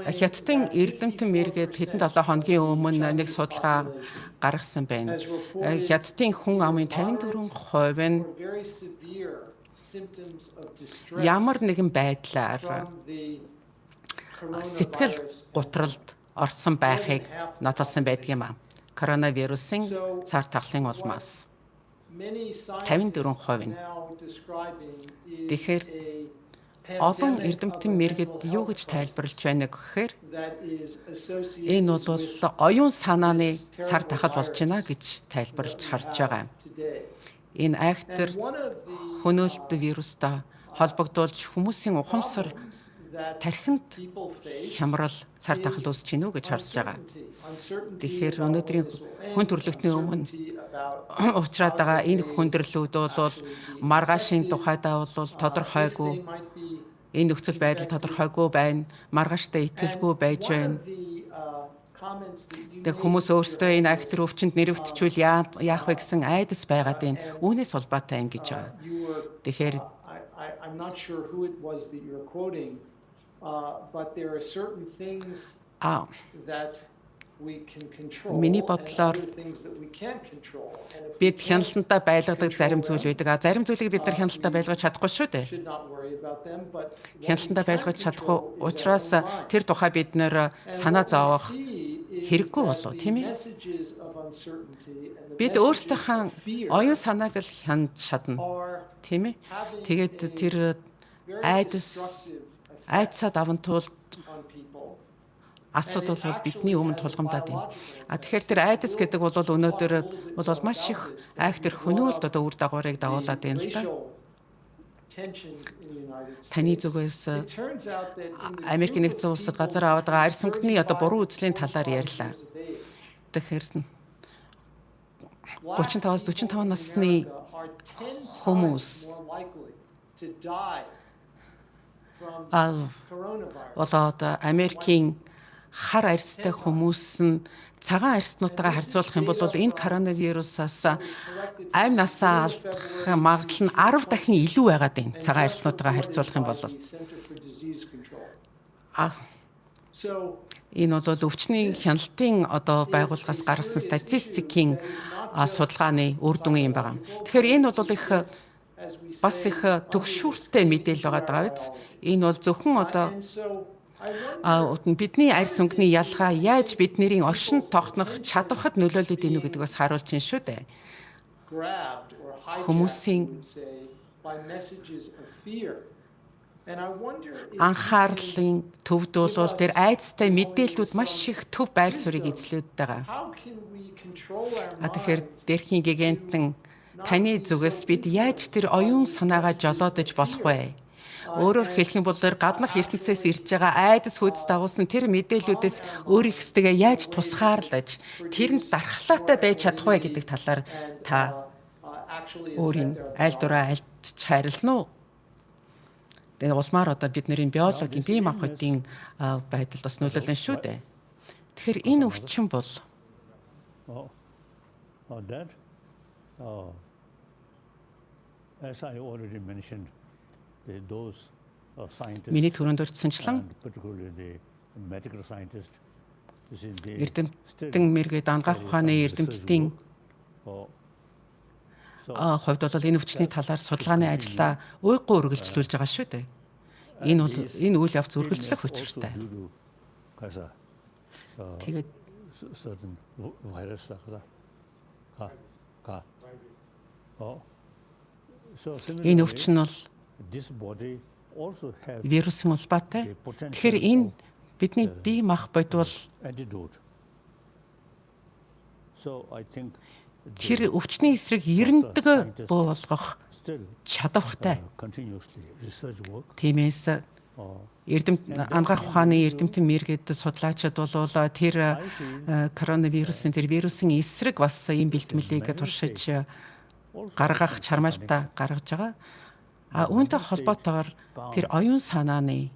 Хятадын эрдэмтэн мэргээд хэдэн 7 хоногийн өмнө нэг судалгаа гаргасан байна. Хятадын хүн амын 54% нь ямар нэгэн байдлаар сэтгэл гутралд орсон байхыг нотолсон байдаг юм аа. Коронавирусын цар тахлын улмаас 54% нь. Тэгэхээр олон эрдэмтэн мэргэд юу гэж тайлбарлаж байна гэхээр энэ бол оюун санааны цар тахал болж байна гэж тайлбарлаж харж байгаа. Энэ айхтар хөнөөлт вирустай холбогдуулж хүмүүсийн ухамсар тархинд хямрал цар тахал үүсэж гинүү гэж харж байгаа. Тэгэхээр өнөөдрийн хүн төрөлхтний өмнө уучраад байгаа энэ хүндрэлүүд бол маргаашийн тухайдаа бол тодорхойгүй, энэ нөхцөл байдал тодорхойгүй байна, маргааштай итгэлгүй байж байна. Тэг хүмүүс өөрсдөө энэ айхтар өвчнөд нэрвэгдчихвэл яах вэ гэсэн айдас байгаад байна. Үүнээс улбаатай юм гэж байгаа. Тэгэхээр but there are certain things that we can control. Миний бодлоор бид хяналтандаа байлгадаг зарим зүйл байдаг. Зарим зүйлийг бид нар хяналтандаа байлгаж чадахгүй шүү дээ. Хяналтандаа байлгаж чадахгүй учраас тэр тухай бид нар санаа зовох хэрэггүй болов, тийм ээ? Бид өөрсдийнхөө оюун санааг л хянаж чадна, тийм ээ? Тэгээд тэр айдсаа даван тулд асуудал бол бидний өмнө тулгамдаад байна. Тэгэхээр тэр айдас гэдэг бол өнөөдөр бол маш их айхтар хөнөөлт үр дагаврыг дагуулад байна л да. Таны зүгээс Америкийн нэгдсэн улсад газар аваад байгаа арьс өнгөний буруу үзлийн талаар ярьлаа. Тэгэхээр 35-45 насны хүмүүс болоод Америкийн хар арьстай хүмүүс нь цагаан арьснуудаа харьцуулах юм бол энэ коронавирусаас амь насаа алдах магадлал нь 10 дахин илүү байгаад байна. Цагаан арьснуудаа харьцуулах юм бол энэ бол өвчний хяналтын байгууллагаас гаргасан статистикийн судалгааны үр дүн юм байна. Тэгэхээр энэ бол их бас их төгшүүртэй мэдээлэл байгаа биз. Энэ бол зөвхөн бидний арьс өнгөний ялгаа яаж бидний оршинд тогтнох чадварт нөлөөлөд ийнү гэдгээс харуулж байна шүү дээ. Хүмүүсийн анхаарлын төвд бол тэр айдастай мэдээллүүд маш их төв байр суурийг эзлээд байгаа. Тэгэхээр Дээрхийн Гэгээнтэн таны зүгээс бид яаж тэр оюун санаагаа жолоодож болох вэ? Өөрөөр хэлэх юм бол гаднах ертөнцөөс ирж байгаа айдас хүйц дагуулсан тэр мэдээллүүдээс өөрийнхстэйгээ яаж тусгаарлаж тэрэнд дархлаатай байж чадах вэ гэдэг талаар та өөрийн аль дураа альтж харилна уу? Тэгээ улмаар бидний биологийн бие махбодын байдалд бас нөлөөлнө шүү дээ. Тэгэхээр энэ өвчин бол as I already mentioned, those scientists, миний түрүүнд урьдчилсан particularly the medical scientists, эрдэмтэн мэргэд ангаах ухааны эрдэмтдийн хувьд бол энэ өвчний талаар судалгааны ажиллаа уйггүй үргэлжлүүлж байгаа шүү дээ. Энэ үйл явц үргэлжлэх учиртай. Тэгээд certain virus энэ өвчин бол вирусын улбаатай. Тэгэхээр энэ бидний бие махбод бол тэр өвчний эсрэг эрендэг болгох чадвартай. Тиймээс ангаах ухааны эрдэмтэн мэргэд судлаачид бол тэр коронавирусын тэр вирусын эсрэг бас ийм бэлтгэлийг туршиж гаргах чармаалтаа гаргаж байгаа. Үүнтэй холбоотойгоор тэр оюун санааны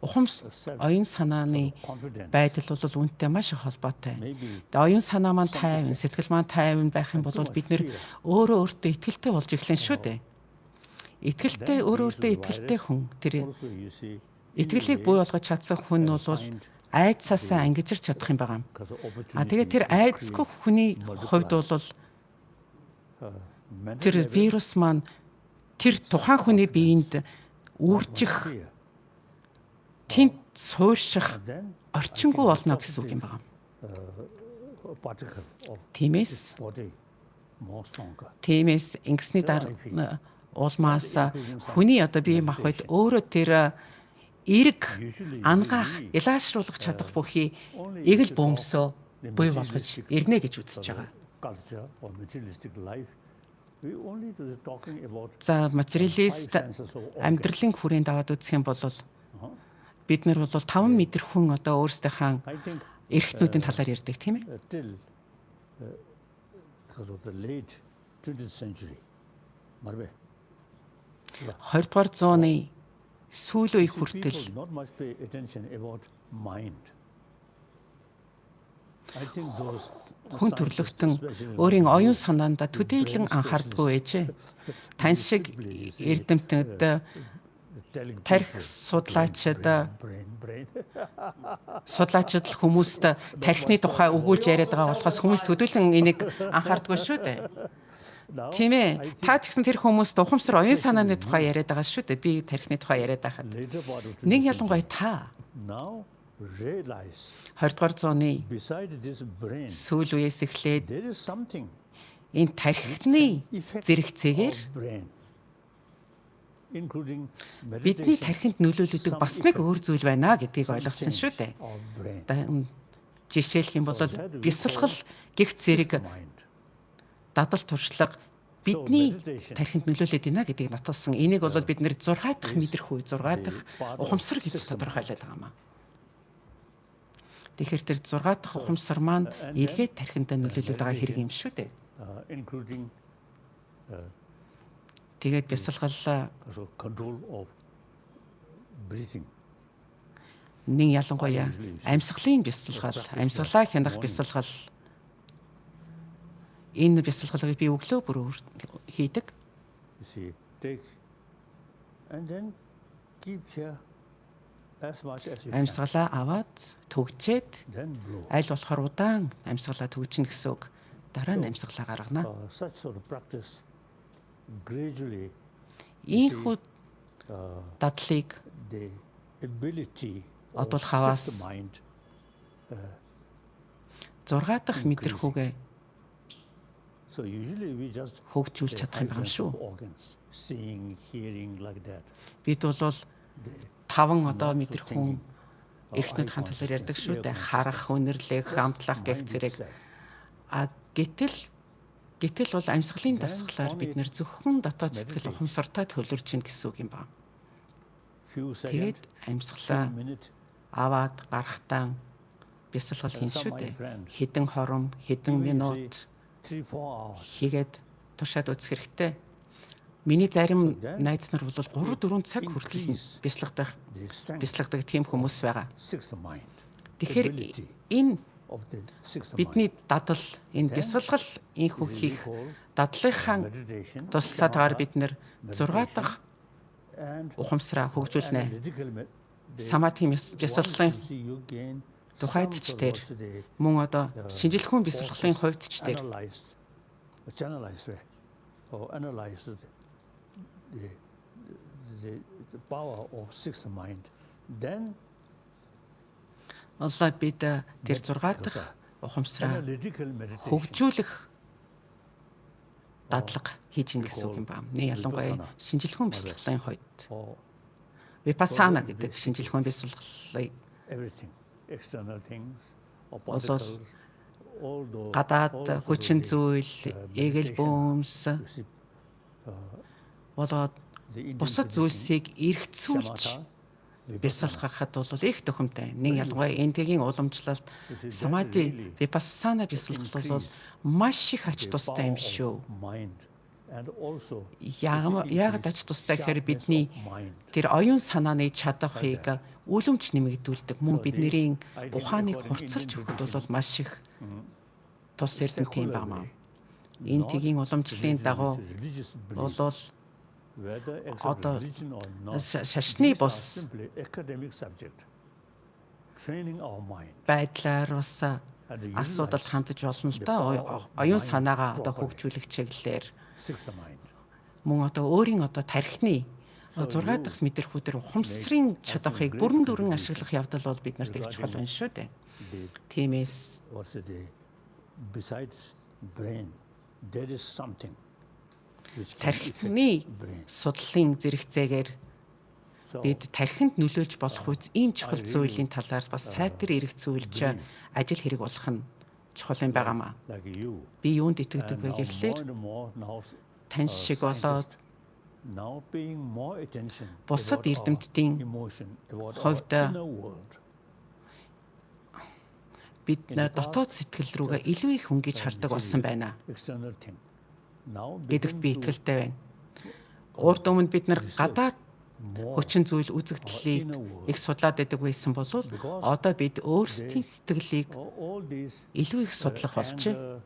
ухамс оюун санааны байдал бол үүнтэй маш их холбоотой. Тэгээ оюун санаа маань тайван, сэтгэл маань тайван байх юм бол бид нэр өөрөө өөртөө итгэлтэй болж эхлэн шүү дээ. Итгэлтэй өөрөө өөртөө итгэлтэй хүн тэр итгэлийг бий болгож чадсан хүн бол айдсаасаа ангижирч чадах юм байна. Тэгээ тэр айдсгүй хүний хувьд бол тэр вирус маань тэр тухайн хүний биеинд үржих, тэнд суурших орчингүй болно гэсэн үг юм байна. Тиймээс ингэсний дараа улмаас хүний одоо бие махбод өөрөө тэр эрг ангаах, илаашруулах чадах бүхий эгэл бөмсөө бий болгож ирнэ гэж үзэж байгаа. За материалист амьдралын хүрээнд аваад үзэх юм бол бид нар бол 5 метр хүн одоо өөрсдийнхээ эрхтнүүдийн талаар ярьдаг тийм ээ. 20 дугаар зууны сүүл үе хүртэл хүн төрлөختөн өөрийн оюун санаанда төдийлөн анхаардаггүй ээжээ. Тань шиг эрдэмтэд, тарих судлаачид хүмүүст тархины тухай өгүүлж яриад байгаа болохоос хүмүүс төдийлөн энийг анхаардаггүй шүү дээ. Тийм ээ. Та ч гэсэн тэр хүмүүст ухамсар оюун санааны тухай яриад байгаа шүү дээ. Би тархины тухай яриад байхад. Нэг ялангуяа та 20 дугаар зууны сүүл үеэс эхлээд энэ тархины зэрэгцээгээр бидний тархинд нөлөөлөдөг бас нэг өөр зүйл байна гэдгийг ойлгосон шүү дээ. Жишээлх юм бол бясалгал гих зэрэг дадал туршлага бидний тархинд нөлөөлөд байна гэдгийг нотолсон. Энийг бол бид нэр 6 дахь мэдрэхүй, 6 дахь ухамсар гэж тодорхойлоод байгаа юм аа. Тэгэхээр тэр 6 дахь ухамсар маань эргээд тархиндаа нөлөөлөд байгаа хэрэг юм шүү дээ. Тэгээд бясалгал нэг ялангуяа амьсгалын бясалгал, амьсгалаа хянах бясалгал энэ бясалгалыг би өглөө бүр хийдэг. Амьсгалаа аваад төгчээд аль болохоор удаан амьсгалаа төгжинэ гэсэн үг. Дараа нь амьсгалаа гаргана. Ийхүү дадлыг одол хаваас 6 дахь мэдрэхүүгээ хөгжүүлж чадах юм байна шүү. Бид бол 5 одоо мэдрэхүүн эрхтнүүд хаан талаар ярьдаг шүү дээ. Харах, үнэрлэх, амтлах гэх зэрэг. Гэтэл бол амьсгалын дасгалаар бид нэр зөвхөн дотоод сэтгэл ухамсартай төлөрж чинь гэсэн үг юм байна. Тэгээд амьсгалаа аваад гарахтаа бясалгал хийн шүү дээ. Хэдэн хором, хэдэн минут хийгээд туршаад үзэх хэрэгтэй. Миний зарим найз нар бол 3-4 цаг хүртэл бясалгадаг тийм хүмүүс байгаа. Тэгэхээр энэ бидний дадал, энэ бясалгал инхүү хийх дадлынхаа тусламжаар бид нэр 6 дахь ухамсараа хөгжүүлнэ. Самати бясалгалын тухайд ч тэр мөн одоо шинжилгүүн бясалгалын хувьд ч тэр the power of sixth mind, then Allah бид тэр 6 дахь ухамсараа хөгжүүлэх дадлага хийж ин гэсэн үг юм байна. Нэг ялангуяа шинжилгүүн бясалгалын хувьд випассана гэдэг шинжилгүүн бясалгалыг гадаад хүчин зүйл, эгэл бөмс болоод бусад зүйлсийг эргэцүүлж бясалгахад бол их төхөмтэй. Нэг ялангуяа энтэгийн уламжлалт самади випассана бясалгал бол маш их ач тустай юм шүү. and also яагаад ач тустай гэхээр бидний тэр оюун санааны чадахыг үлэмж нэмэгдүүлдэг. Мөн бидний ухааныг хурцлж өгөхөд бол маш их тус эрдэмт юм байна. Энэ тгийн уламжлалын дагуу болол одоо шашны бос байдлаар бас асуудалд хандж болно л доо. Оюун санаагаа одоо хөгжүүлэх чиглэлээр мөн одоо өөрийн одоо тархины 6 дахь мэдрэхүүдэр ухамсарын чадахыг бүрэн дүрэн ашиглах явдал бол бид нарт их чухал байна шүү дээ. Тиймээс тархины судлалын зэрэгцээгээр бид тархинд нөлөөлж болох үз ийм чухал зүйлийн талаар бас сайтар эргэцүүлж ажил хэрэг болох нь чухал юм байгаамаа. Би юунд итгэдэг вэ гэхлээр тань шиг болоод бусад эрдэмтдийн хувьд бид дотоод сэтгэл рүүгээ илүү их хөнгөж хардаг болсон байна гэдэгт би итгэлтэй байна. Урд өмнө бид нар гадаад хүчин зүйл үзэгдлийг их судлаад байдаг байсан бол одоо бид өөрсдийн сэтгэлийг илүү их судлах болжээ.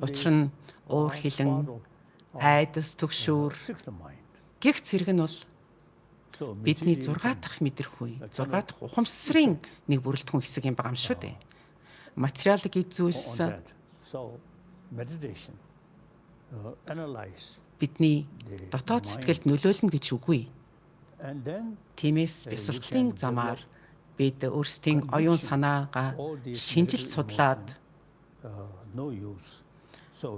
Учир нь уур хилэн, айдас, түгшүүр гих зэрэг нь бол бидний 6 дахь мэдрэхүй, 6 дахь ухамсарын нэг бүрэлдэхүүн хэсэг юм байгаа юм шүү дээ. Материалыг эзүүлс бидний дотоод сэтгэлд нөлөөлнө гэж үгүй. Тиймээс бясалгалын замаар бид өөрсдийн оюун санаагаа шинжилж судлаад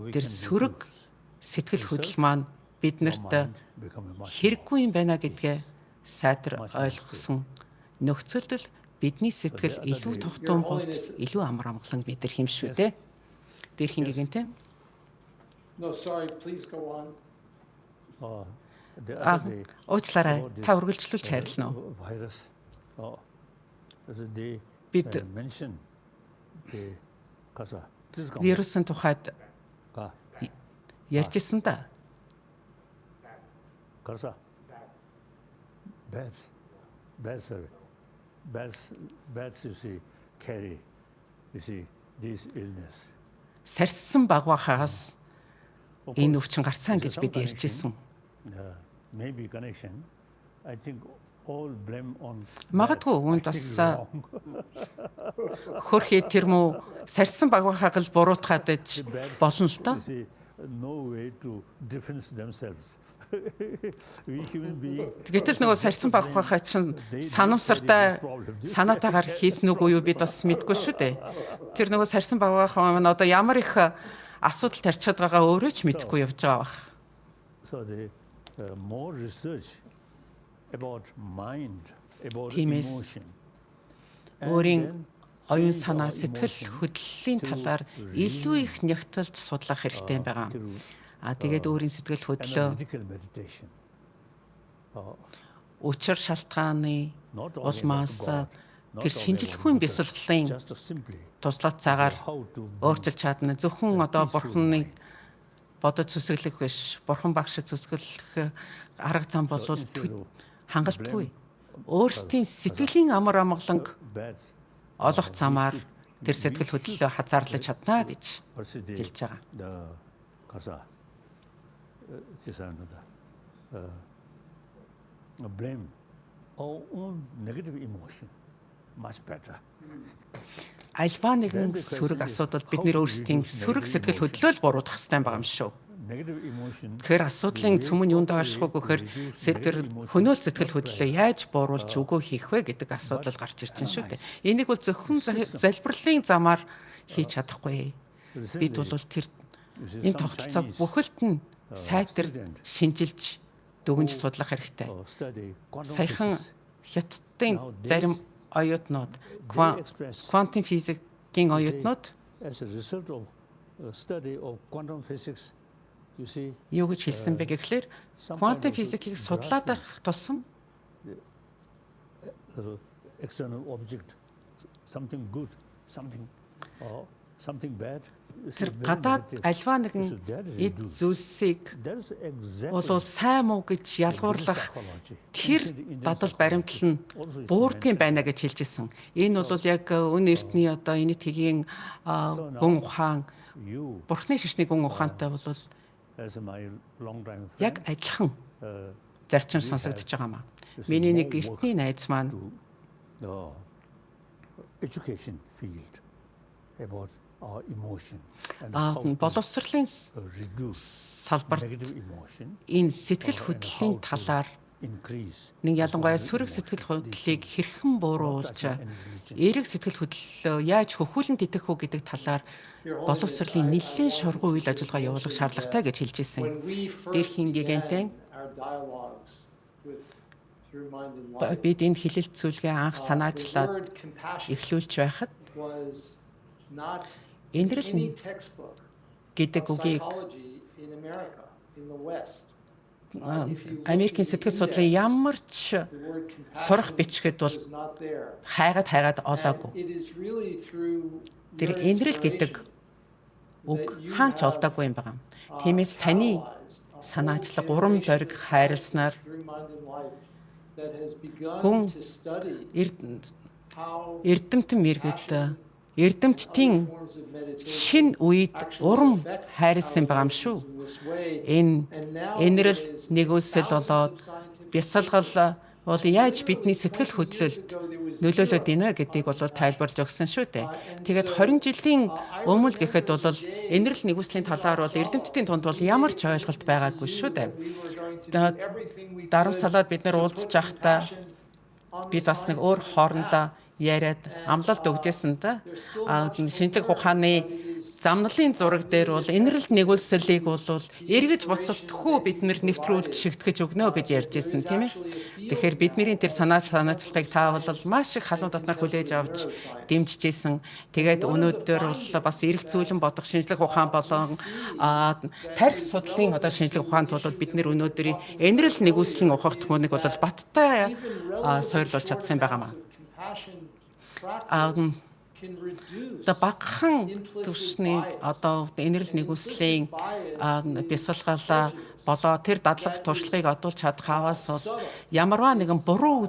тэр сөрөг сэтгэл хөдлөл маань биднэрт хэрэггүй юм байна гэдгээ сайтар ойлгосон нөхцөлд л бидний сэтгэл илүү тогтун болт илүү амар амгалан мэдрэх юм шүү дээ. Дээрхийн гэгээнтэн. No, sorry, please go on. Уучлаарай. Та үргэлжлүүлж хайрлана уу? Бид вирусын тухайд ярьжсэн да. Сарсан багвахаас энэ өвчин гарсан гэж бид ярьжсэн. Магадгүй үүнд бас хөрхий тэр муу сарсан багвахаг л буруутгаад иж болно л доо. Гэтэл нөгөө сарсан багвахаа чинь санамсартай санаатаагаар хийсэн үгүй юу бид бас мэдгүй шүү дээ. Тэр нөгөө сарсан багвахаа маань одоо ямар их асуудал тарьчаад байгаа өөрөө ч мэдэхгүй явж байгаа бах. Тиймээс өөрийн оюун санаа сэтгэл хөдлөлийн талаар илүү их нягтлж судлах хэрэгтэй байгаа. Тэгээд өөрийн сэтгэл хөдлөлөө учир шалтгааны улмаас тэр шинжилэхгүй бясалгалын туслах цагаар өөрчилж чадна. Зөвхөн одоо бурхныг бодож зүсгэлэх биш, бурхан багшид зүсгэлэх арга зам бол хангалтгүй. Өөрсдийн сэтгэлийн амар амгаланг олох замаар тэр сэтгэл хөдлөлөө хазаарлаж чадна гэж хэлж байгаа. Blame our own negative emotion much better. Альва нэгэн сөрөг асуудал бид нэр өөрсдийн сөрөг сэтгэл хөдлөлөөл буруутгах хэрэгтэй байгаа юм шүү. Тэгэхээр асуудлын цөмөн юунд оршихгүй гэхээр хөнөөл сэтгэл хөдлөлөө яаж бууруулж өгөө хийх вэ гэдэг асуудал гарч ирж байна шүү дээ. Энийг бол зөвхөн залбирлын замаар хийж чадахгүй. Бид бол тэр энэ тогтолцоо бүхэлд нь сайтар шинжилж дүгнж судлах хэрэгтэй. Саяхан хятадын зарим оюутнууд quantum physics-ийн оюутнууд юу гэж хэлсэн бэ гэхлээр quantum physics-ийг судлаад байх тусам external object, something good, something bad. тэр гадаад альва нэгэн эд зүйлсийг болов сайн муу гэж ялгуурлах тэр дадал баримтлал нь буурдгийн байна гэж хэлж исэн. Энэ бол яг өн эртний одоо энэ тгийн гүн ухаан бурхны шишний гүн ухаантай бол яг адилхан зарчим сонсогдож байгаа маа. Миний нэг эртний найз маань education field about our emotion боловсролын салбарт энэ сэтгэл хөдлөлийн талаар нэг ялангуяа сөрөг сэтгэл хөдлөлийг хэрхэн бууруулж эерэг сэтгэл хөдлөлөө яаж хөхүүлэн тэтгэх үү гэдэг талаар боловсролын нэлээд шургуун үйл ажиллагаа явуулах шаардлагатай гэж хэлж ирсэн. Дээрхийн Гэгээнтэн бид энэ хэлэлцүүлгээ анх санаачлаад эхлүүлж байхад Амьдрал гэдэг үгийг Америкийн сэтгэл судлалын ямар ч сурах бичгэд бол хайгаад олоогүй. Тэр Амьдрал гэдэг үг хаач олдоогүй юм байна. Тиймээс таны санаачлаг урам зориг хайрласнаар хүн эрдэмтэн мэргэд эрдэмтдийн шин үед урам хайрлсан байгаа юм шүү. Энэ Амьдрал нэгүсэл болоод бясалгал бол яаж бидний сэтгэл хөдлөлд нөлөөлөдийнэ гэдгийг бол тайлбарлаж өгсөн шүү дээ. Тэгээд 20 жилийн өмнө гэхэд бол Амьдрал нэгүслийн талаар бол эрдэмтдийн тунд бол ямар ч ойлголт байгаагүй шүү дээ. Дарамсалаад бид нар уулзж байхдаа бид бас нэг өөр хоорондоо яриад амлалт өгдөөсөн да. Шинжлэх ухааны замналын зураг дээр бол Амьдрал нэгүслийг бол эргэж буцалтгүй бид нар нэвтрүүлж шигтгэж өгнө гэж ярьж ирсэн тийм ээ. Тэгэхээр бидний тэр санаачлагыг та бол маш их халуун дотноор хүлээж авч дэмжижсэн. Тэгээд өнөөдөр бол бас эргэцүүлэн бодох шинжлэх ухаан болон тарих судлалын одоо шинжлэх ухаанд бол бид нар өнөөдөр Амьдрал нэгүслийн ухах түүнийг бол баттай сойрлуулж чадсан байгаамаа. Багахан төвшний одоо Амьдрал нэгүслийн бясалгалаа болоо тэр дадлах туршлагыг одуулж чадах аваас бол ямарваа нэгэн буруу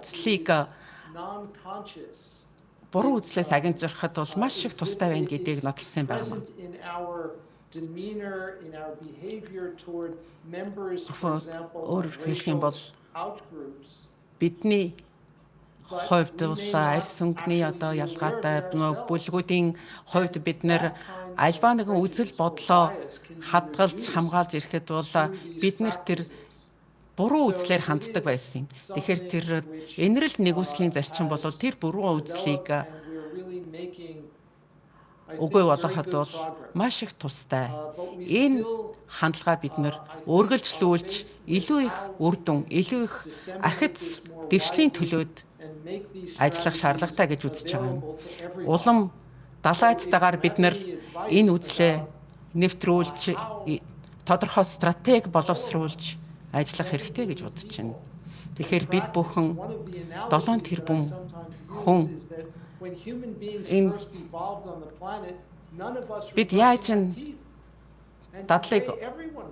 үзлээс агенжрахад бол маш их тустай байна гэдгийг нотолсон байна. Өөрөөр хэлэх юм бол бидний хувьд бол арьс өнгөний одоо ялгаатай бүлгүүдийн хувьд бид нэр альва нэгэн үзэл бодлоо хадгалж хамгаалж ирэхэд бол бид нэр тэр буруу үзлээр ханддаг байсан. Тэгэхээр тэр Амьдрал нэгүслийн зарчим бол тэр буруу үзлийг үгүй болгоход бол маш их тустай. Энэ хандлага бид нэр үргэлжлүүлж илүү их үр дүн, илүү их ахиц дэвшлийн төлөөд ажиллах шаардлагатай гэж үзэж байгаа юм. Улам далайцтайгаар бид нар энэ үзлээ нэвтрүүлж тодорхой стратеги боловсруулж ажиллах хэрэгтэй гэж бодож байна. Тэгэхээр бид бүхэн 7 тэрбум хүн бид яаж энэ дадлыг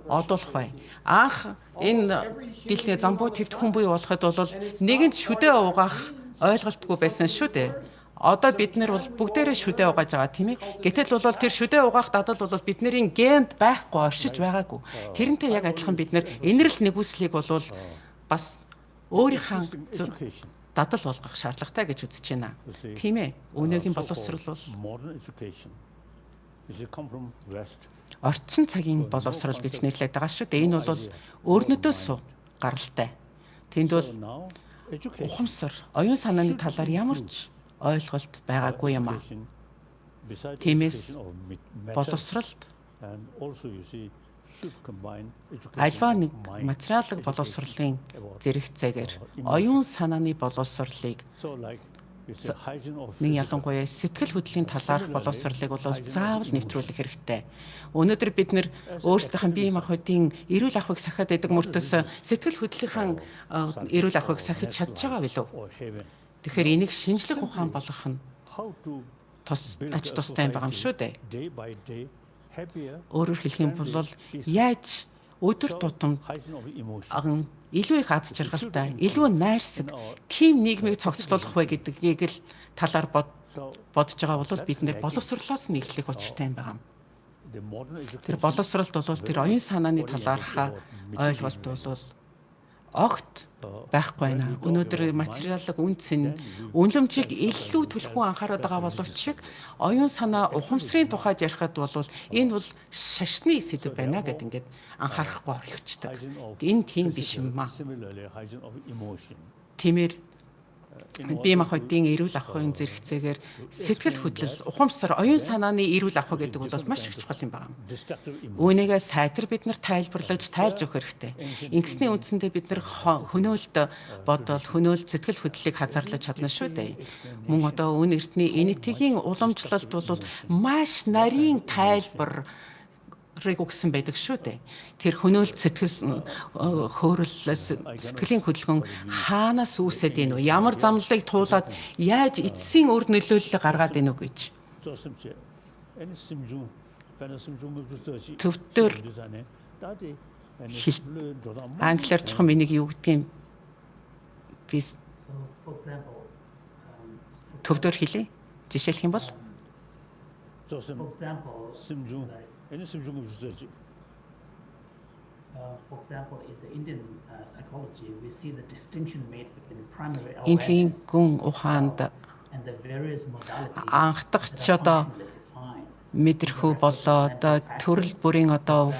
одуулах вэ? Анх энэ дэлхийн замбуу твт хүн бий болоход бол нэгэнд шүдэ угаах ойлголтгүй байсан шүү дээ. Одоо бид нар бол бүгдээрээ шүдэ угааж байгаа тийм ээ. Гэтэл бол тэр шүдэ угаах дадал бол бидний генд байхгүй оршиж байгаагүй. Тэрнтэй яг адилхан бид нар Амьдрал нэгүслийг бол бас өөрийнхөө дадал болгох шаардлагатай гэж үзэж байна. Тийм ээ. Өнөөгийн боловсрол бол орчин цагийн боловсрол гэж нэрлэдэг байгаа шүү дээ. Энэ бол өөрнөдөөс гаралтай. Тэнд бол ухамсар, оюун санааны талаар ямар ч ойлголт байгаагүй юм аа. Тиймээс боловсролд альва нэг материалын боловсролын зэрэгцээгээр оюун санааны боловсролыг нэг ялангуяа сэтгэл хөдлөлийн талаарх боловсролыг бол заавал нэвтрүүлэх хэрэгтэй. Өнөөдөр бид нэр өөрсдийнх нь бие махбодын эрүүл ахуйг сахиад байдаг мөртөөс сэтгэл хөдлөлийн эрүүл ахуйг сахиж чадж байгаа билүү? Тэгэхээр энийг шинжлэх ухаан болгох нь аж тустай юм байгаа юм шүү дээ. өөрөөр хэлэх юм бол яаж өдөр тутам илүү их аз жаргалтай, илүү найрсаг тийм нийгмийг цогцлуулах вэ гэдгийг л талаар бодож байгаа бол бид нэр боловсрлоос нь эхлэх учиртай юм байна. Тэр боловсролд бол тэр оюун санааны талаархаа ойлголт бол огт байхгүй байна. Өнөөдөр материалын үнэлэмжийг илүү түлхүү анхаарал байгаа боловч оюун санаа ухамсарын тухайд ярихад бол энэ бол шашны сэдв байна гэд ингээд анхаарахгүй орхичдаг. Энэ тийм биш юм аа. Тиймэр бие махбодын эрүүл ахуйн зэрэгцээгээр сэтгэл хөдлөл, ухамсар, оюун санааны эрүүл ахуй гэдэг бол маш их чухал юм байна. Үүнийгээ сайтар бид нар тайлбарлаж тайлж өгөх хэрэгтэй. Ингэсний үндсэндээ бид нар хөнөөлт бодол, хөнөөлт сэтгэл хөдлөлийг хазаарлаж чадна шүү дээ. Мөн одоо үн эртний энэтхэгийн уламжлалт бол маш нарийн тайлбар өгсөн байдаг шүү дээ. Тэр хөнөөлт сэтгэлийн хөдөлгөөн хаанаас үүсээд ийн вэ? Ямар замлалыг туулаад яаж эцсийн үр нөлөөллийг гаргаад ийн үү гэж. Төвдөр англиар чухам энийг юу гэдэг юм? Би төвдөр хэлье. Жишээлх юм бол For example, in the Indian psychology, we see the distinction made between primary энгийн awareness гүн ухаанд and the various modalities анхдагч одоо мэдрэхүү болоод төрөл бүрийн одоо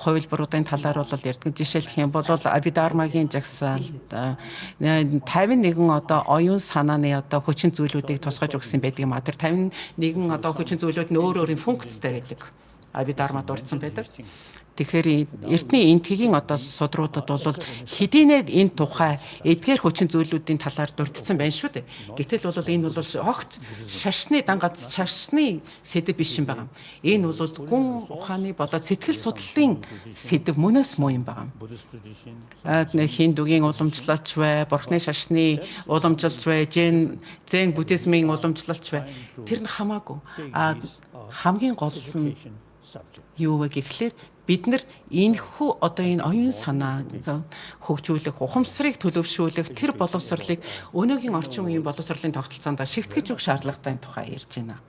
хувилбаруудын талаар бол ярьдаг. Жишээлх юм бол Абидармагийн жагсаалт 51 одоо оюун санааны одоо хүчин зүйлүүдийг тусгаж өгсөн байдаг юм а. Тэр 51 одоо хүчин зүйлүүд нь өөр өөрийн функцтэй байдаг. Абидармад дурдсан байдаг. Тэгэхээр эртний энтхэгийн одоо судруудад бол хэдийнэ энэ тухай эдгээр хүчин зүйлүүдийн талаар дурдсан байна шүү дээ. Гэтэл бол энэ бол огт шашны дангац шашны сэдв биш юм байна. Энэ бол гүн ухааны болоод сэтгэл судлалын сэдв мөнөөс муу юм байна. Хиндугийн уламжлалч бай, бурхны шашны уламжлалч бай, зэн буддизмын уламжлалч бай. Тэр нь хамаагүй. Хамгийн гол нь юу вэ гэхлээр бид нар энэхүү одоо энэ оюун санаа хөгжүүлэх, ухамсарыг төлөвшүүлэх тэр боловсролыг өнөөгийн орчин үеийн боловсролын тогтолцоонд шигтгэж өгөх шаардлагатай тухай ярьж байна.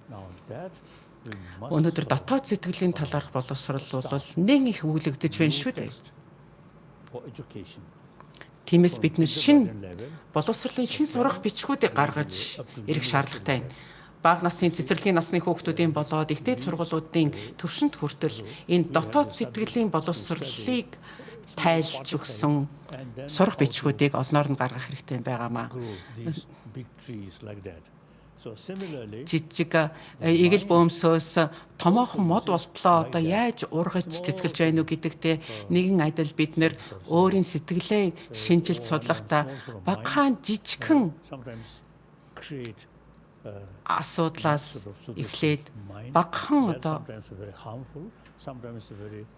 Өнөөдөр дотоод сэтгэлийн талаарх боловсрол бол нэн их өгүүлэгдэж байна шүү дээ. Тиймээс бид нар шинэ боловсролын шинэ сурах бичгүүдийг гаргаж ирэх шаардлагатай байна. Бага насны цэцэрлэгийн насны хүүхдүүдийн болоод ихтэй сургуулиудын төвшөнд хүртэл энэ дотоод сэтгэлийн боловсролыг тайлж өгсөн сурах бичгүүдийг олноор нь гаргах хэрэгтэй байгаамаа. Жижиг игэл бөөмсөөс томоохон мод болтлоо одоо яаж ургаж цэцгэлж байна уу гэдэгтээ нэгэн адил бид нэр өөрийн сэтгэлээ шинжилж судлахдаа багахан жижигхэн асуудлаас эхлээд багахан одоо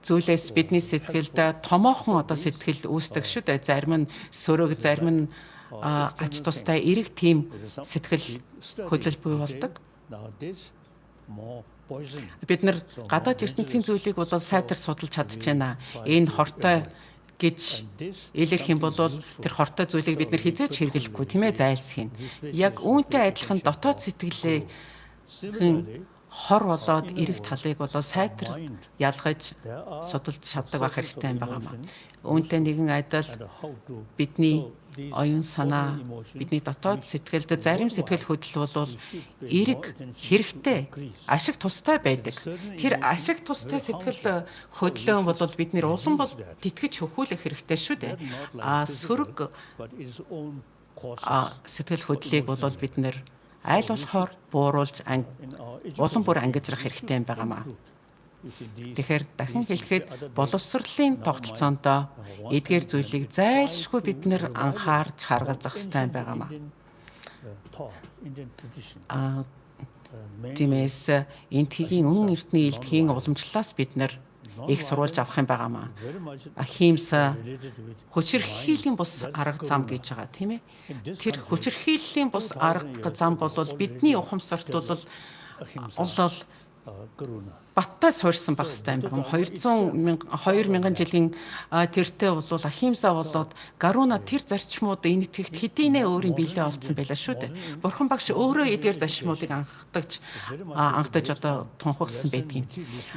зүйлээс бидний сэтгэлд томоохон одоо сэтгэл үүсдэг шүү дээ. Зарим нь сөрөг, зарим нь ач тустай эрэг тийм сэтгэл хөдлөл бий болдог. Бид нар гадаад ертөнцийн зүйлийг бол сайтар судалж чадчихна. Энэ хортой гэж илэрх юм бол тэр хортой зүйлийг бид нэр хизээч хэрэглэхгүй тийм ээ зайлсхийх. Яг үүнтэй адилхан дотоод сэтгэлээ хор болоод эрэх талыг бол сайтар ялгаж судалж чаддаг байх хэрэгтэй юм байна. Үүнтэй нэгэн адил бидний оюун санаа, бидний дотоод сэтгэлд зарим сэтгэл хөдлөл бол эрэг хэрэгтэй, ашиг тустай байдаг. Тэр ашиг тустай сэтгэл хөдлөөн бол бидний улам бол тэтгэж хөхүүлэх хэрэгтэй шүү дээ. Сөрөг сэтгэл хөдлөлийг бол бид нэр айл болохоор бууруулж улам бүр ангижрах хэрэгтэй юм байнамаа. Тэгэхээр дахин хэлэхэд боловсролын тогтолцоонд эдгээр зүйлийг зайлшгүй бид нэр анхаарч харгалзах хэрэгтэй байнамаа. Тиймээс энтхийн өн эртний элдхийн уламжлалаас бид нэр их сурвалж авах юм байнамаа. Ахимс хүчирхийллийн бус арга зам гэж байгаа тийм ээ. Тэр хүчирхийллийн бус арга зам бол бидний ухамсарт бол баттай суурьсан байх хэрэгтэй юм байна. 2000 жилийн тэртээ бол ахимсаа болоод гаруна тэр зарчмууд энэ итгэгт хэдийнэ өөрийн биелээ олцсон байлаа шүү дээ. Бурхан багш өөрөө эдгээр зарчмуудыг анхдаж одоо тунхагсан байдгийг.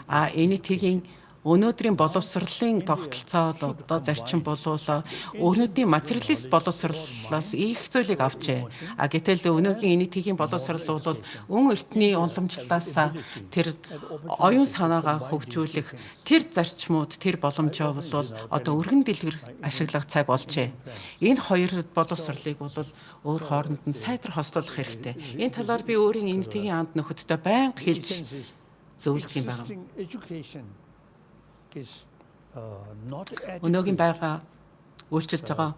Энэ тгийн өнөөдрийн боловсролын тогтолцоод одоо зарчим болвол өнөөдрийн материалист боловсролоос их зүйлийг авчээ. Гэтэл өнөөгийн энэ тгийн боловсрол бол өн эртний уламжлалаас тэр оюун санаагаа хөгжүүлэх тэр зарчмууд тэр боломжоо бол одоо өргөн дэлгэр ашиглах цаг болжээ. Энэ хоёр боловсролыг бол өөр хооронд нь сайтар хослуулах хэрэгтэй. Энэ талаар би өөрийн энэ тгийн анд нөхөдтэй байнга хэлж зөвлөх юм байна. Өнөөгийн байгаа үйлчилж байгаа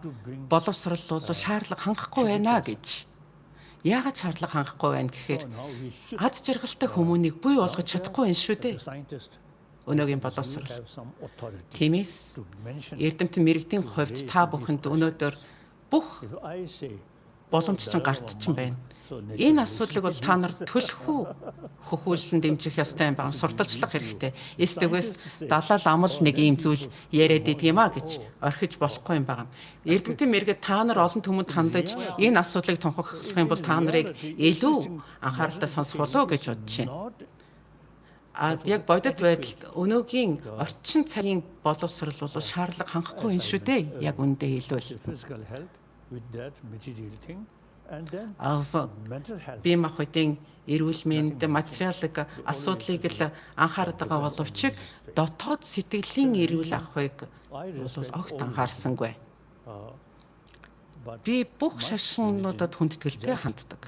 боловсрол бол шаардлага хангахгүй байна гэж. Яагаад шаардлага хангахгүй байна гэхээр ад жаргалтай хүмүүнийг буй болгож чадахгүй юм шүү дээ. Өнөөгийн боловсрол. Тиймээс эрдэмтэн мэрэгдийн хувьд та бүхэнд өнөөдөр бүх боломж чинь гартчин байна. Энэ асуудлыг бол та нар төлхөө хөхүүлэн дэмжих ёстой юм байна. Сурталчлах хэрэгтэй. Эсвэл Далай Лам л нэг ийм зүйл яриад идэм гэж орхиж болохгүй юм байна. Эрдэмтэн мэргэд та нар олон түмэнд хандаж энэ асуудлыг тунхаглах юм бол та нарыг илүү анхааралтай сонсох болоо гэж бодож байна. Яг бодит байдалд өнөөгийн орчин цагийн боловсрол бол шаардлага хангахгүй юм шүү дээ. Яг үндэ хэлвэл. Би махбодын эрүүл мэнд материалын асуудлыг л анхаарал байгаа боловч дотоод сэтгэлийн эрүүл авахыг бол огт анхаарсангүй. Би бүх шашнуудад хүндэтгэлтэй ханддаг.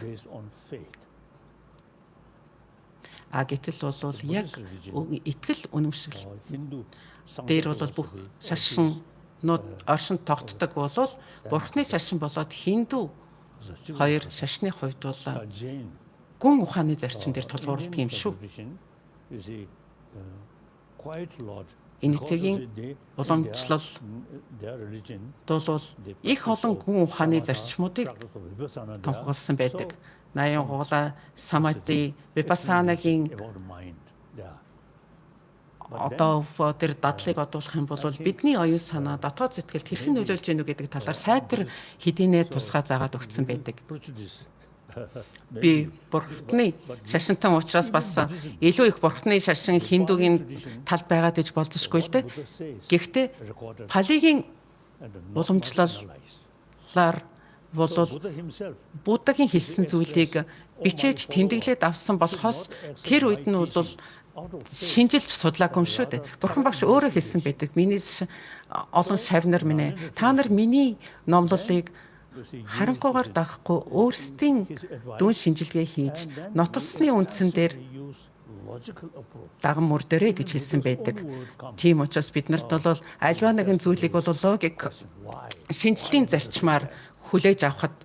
Гэтэл бол яг итгэл үнэмшил дээр бол бүх шашнууд оршинд тогтдог бол Бурхны шашин болоод хиндүү хоёр шашны хувьд бол гүн ухааны зарчим дээр тулгуурладаг юм шүү. Энэ тгийн уламжлал бол их олон гүн ухааны зарчмуудыг тунхагласан байдаг. 83 самади випассанагийн одоо тэр дадлыг одуулах юм бол бидний оюун санаа дотоод сэтгэлд хэрхэн нөлөөлж гэнэ гэдэг талаар сайтар хэдийнэ тусгай заагаад өгсөн байдаг. Би Бурхны шашинтан учраас бас илүү их Бурхны шашин хиндугийн тал байгаад иж болзошгүй л дээ. Гэхдээ Палигийн уламжлалаар бол Буддагийн хэлсэн зүйлийг бичээж тэмдэглээд авсан болохоос тэр үед нь бол шинжилж судлаагүй юм шүү дээ. Бурхан багш өөрөө хэлсэн байдаг. Миний олон шавнар минь та нар миний номлолыг харанхуйгаар дагахгүй өөрсдийн дүн шинжилгээ хийж нотолсны үндсэн дээр даган мөрдөрэй гэж хэлсэн байдаг. Тийм учраас биднэрт бол альва нэгэн зүйлийг бол логик шинжлэлийн зарчмаар хүлээж авахд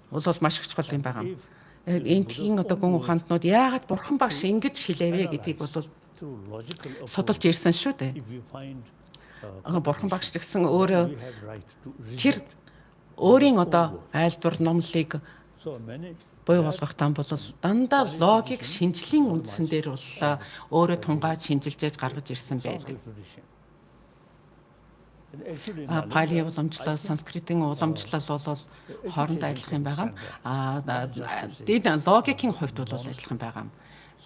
бол маш их чухал юм байна. Энэ тгийн одоо гүн ухаантнууд яагаад Бурхан багш ингэж хэлээвэ гэдгийг бол судалж ирсэн шүү дээ. Бурхан багш гэсэн өөрөө тэр өөрийн одоо айлдвар номлолыг бой болгох там бол дандаа логик шинжлэлийн үндсэн дээр бол өөрөө тунгааж шинжилжээж гаргаж ирсэн байдаг. Пали уламжлал, санскритын уламжлал бол хоорондоо адилхан байгаа. Дэд логикийн хувьд бол адилхан байгаа.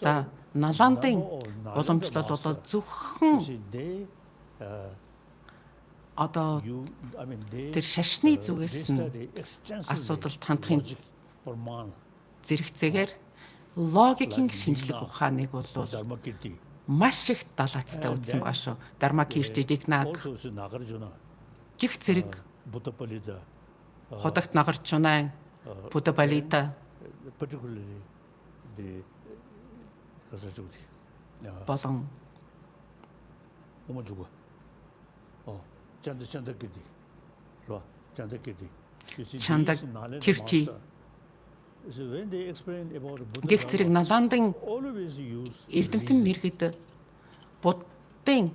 За, Наландын уламжлал бол зөвхөн одоо тэр шашны зүгээс нь асуудалд хандахын зэрэгцээгээр логикийн шинжлэх ухааныг бол маш их далаацтай үзсэн байгаа шүү. Дармакирти дигнаг гих зэрэг ходогт нагарчунаа Будапалита болон чандаг кирти гих зэрэг Наландын эрдэмтэн мэргэд Буддын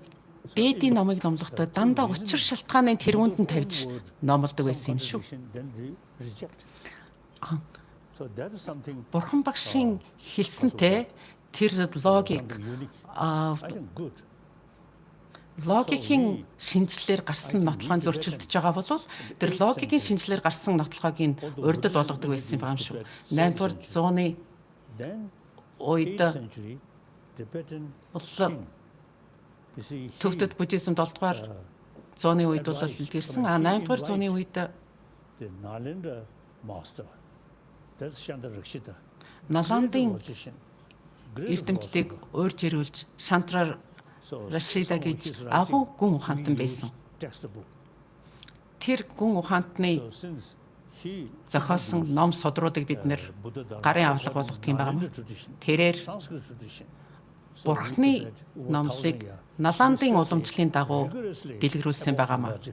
дээдийн номыг номлохдоо дандаа учир шалтгааныг тэрүүнд нь тавьж номлодог байсан юм шүү. Бурхан багшийн хэлсэнтэй тэр логик логикийн шинжилгээр гарсан нотлохын зөрчилдөж байгаа бол тэр логикийн шинжилгээр гарсан нотлохыг нь урьдл болгодог байсан юм шүү. 8-р зууны үед төвдөд буддизм 7-р зууны үед бол илэрсэн. 8-р зууны үед Наландын эрдэмтдийг уурж ирүүлж шантраар Рашида гэж агуу гүн ухаантан байсан. Тэр гүн ухаантны зохиосон ном содруудыг бид нэр гарын авлага болгох юм байна. Тэрээр Бурхны номлыг Наландын уламжлалын дагуу дэлгэрүүлсэн байгаамаа.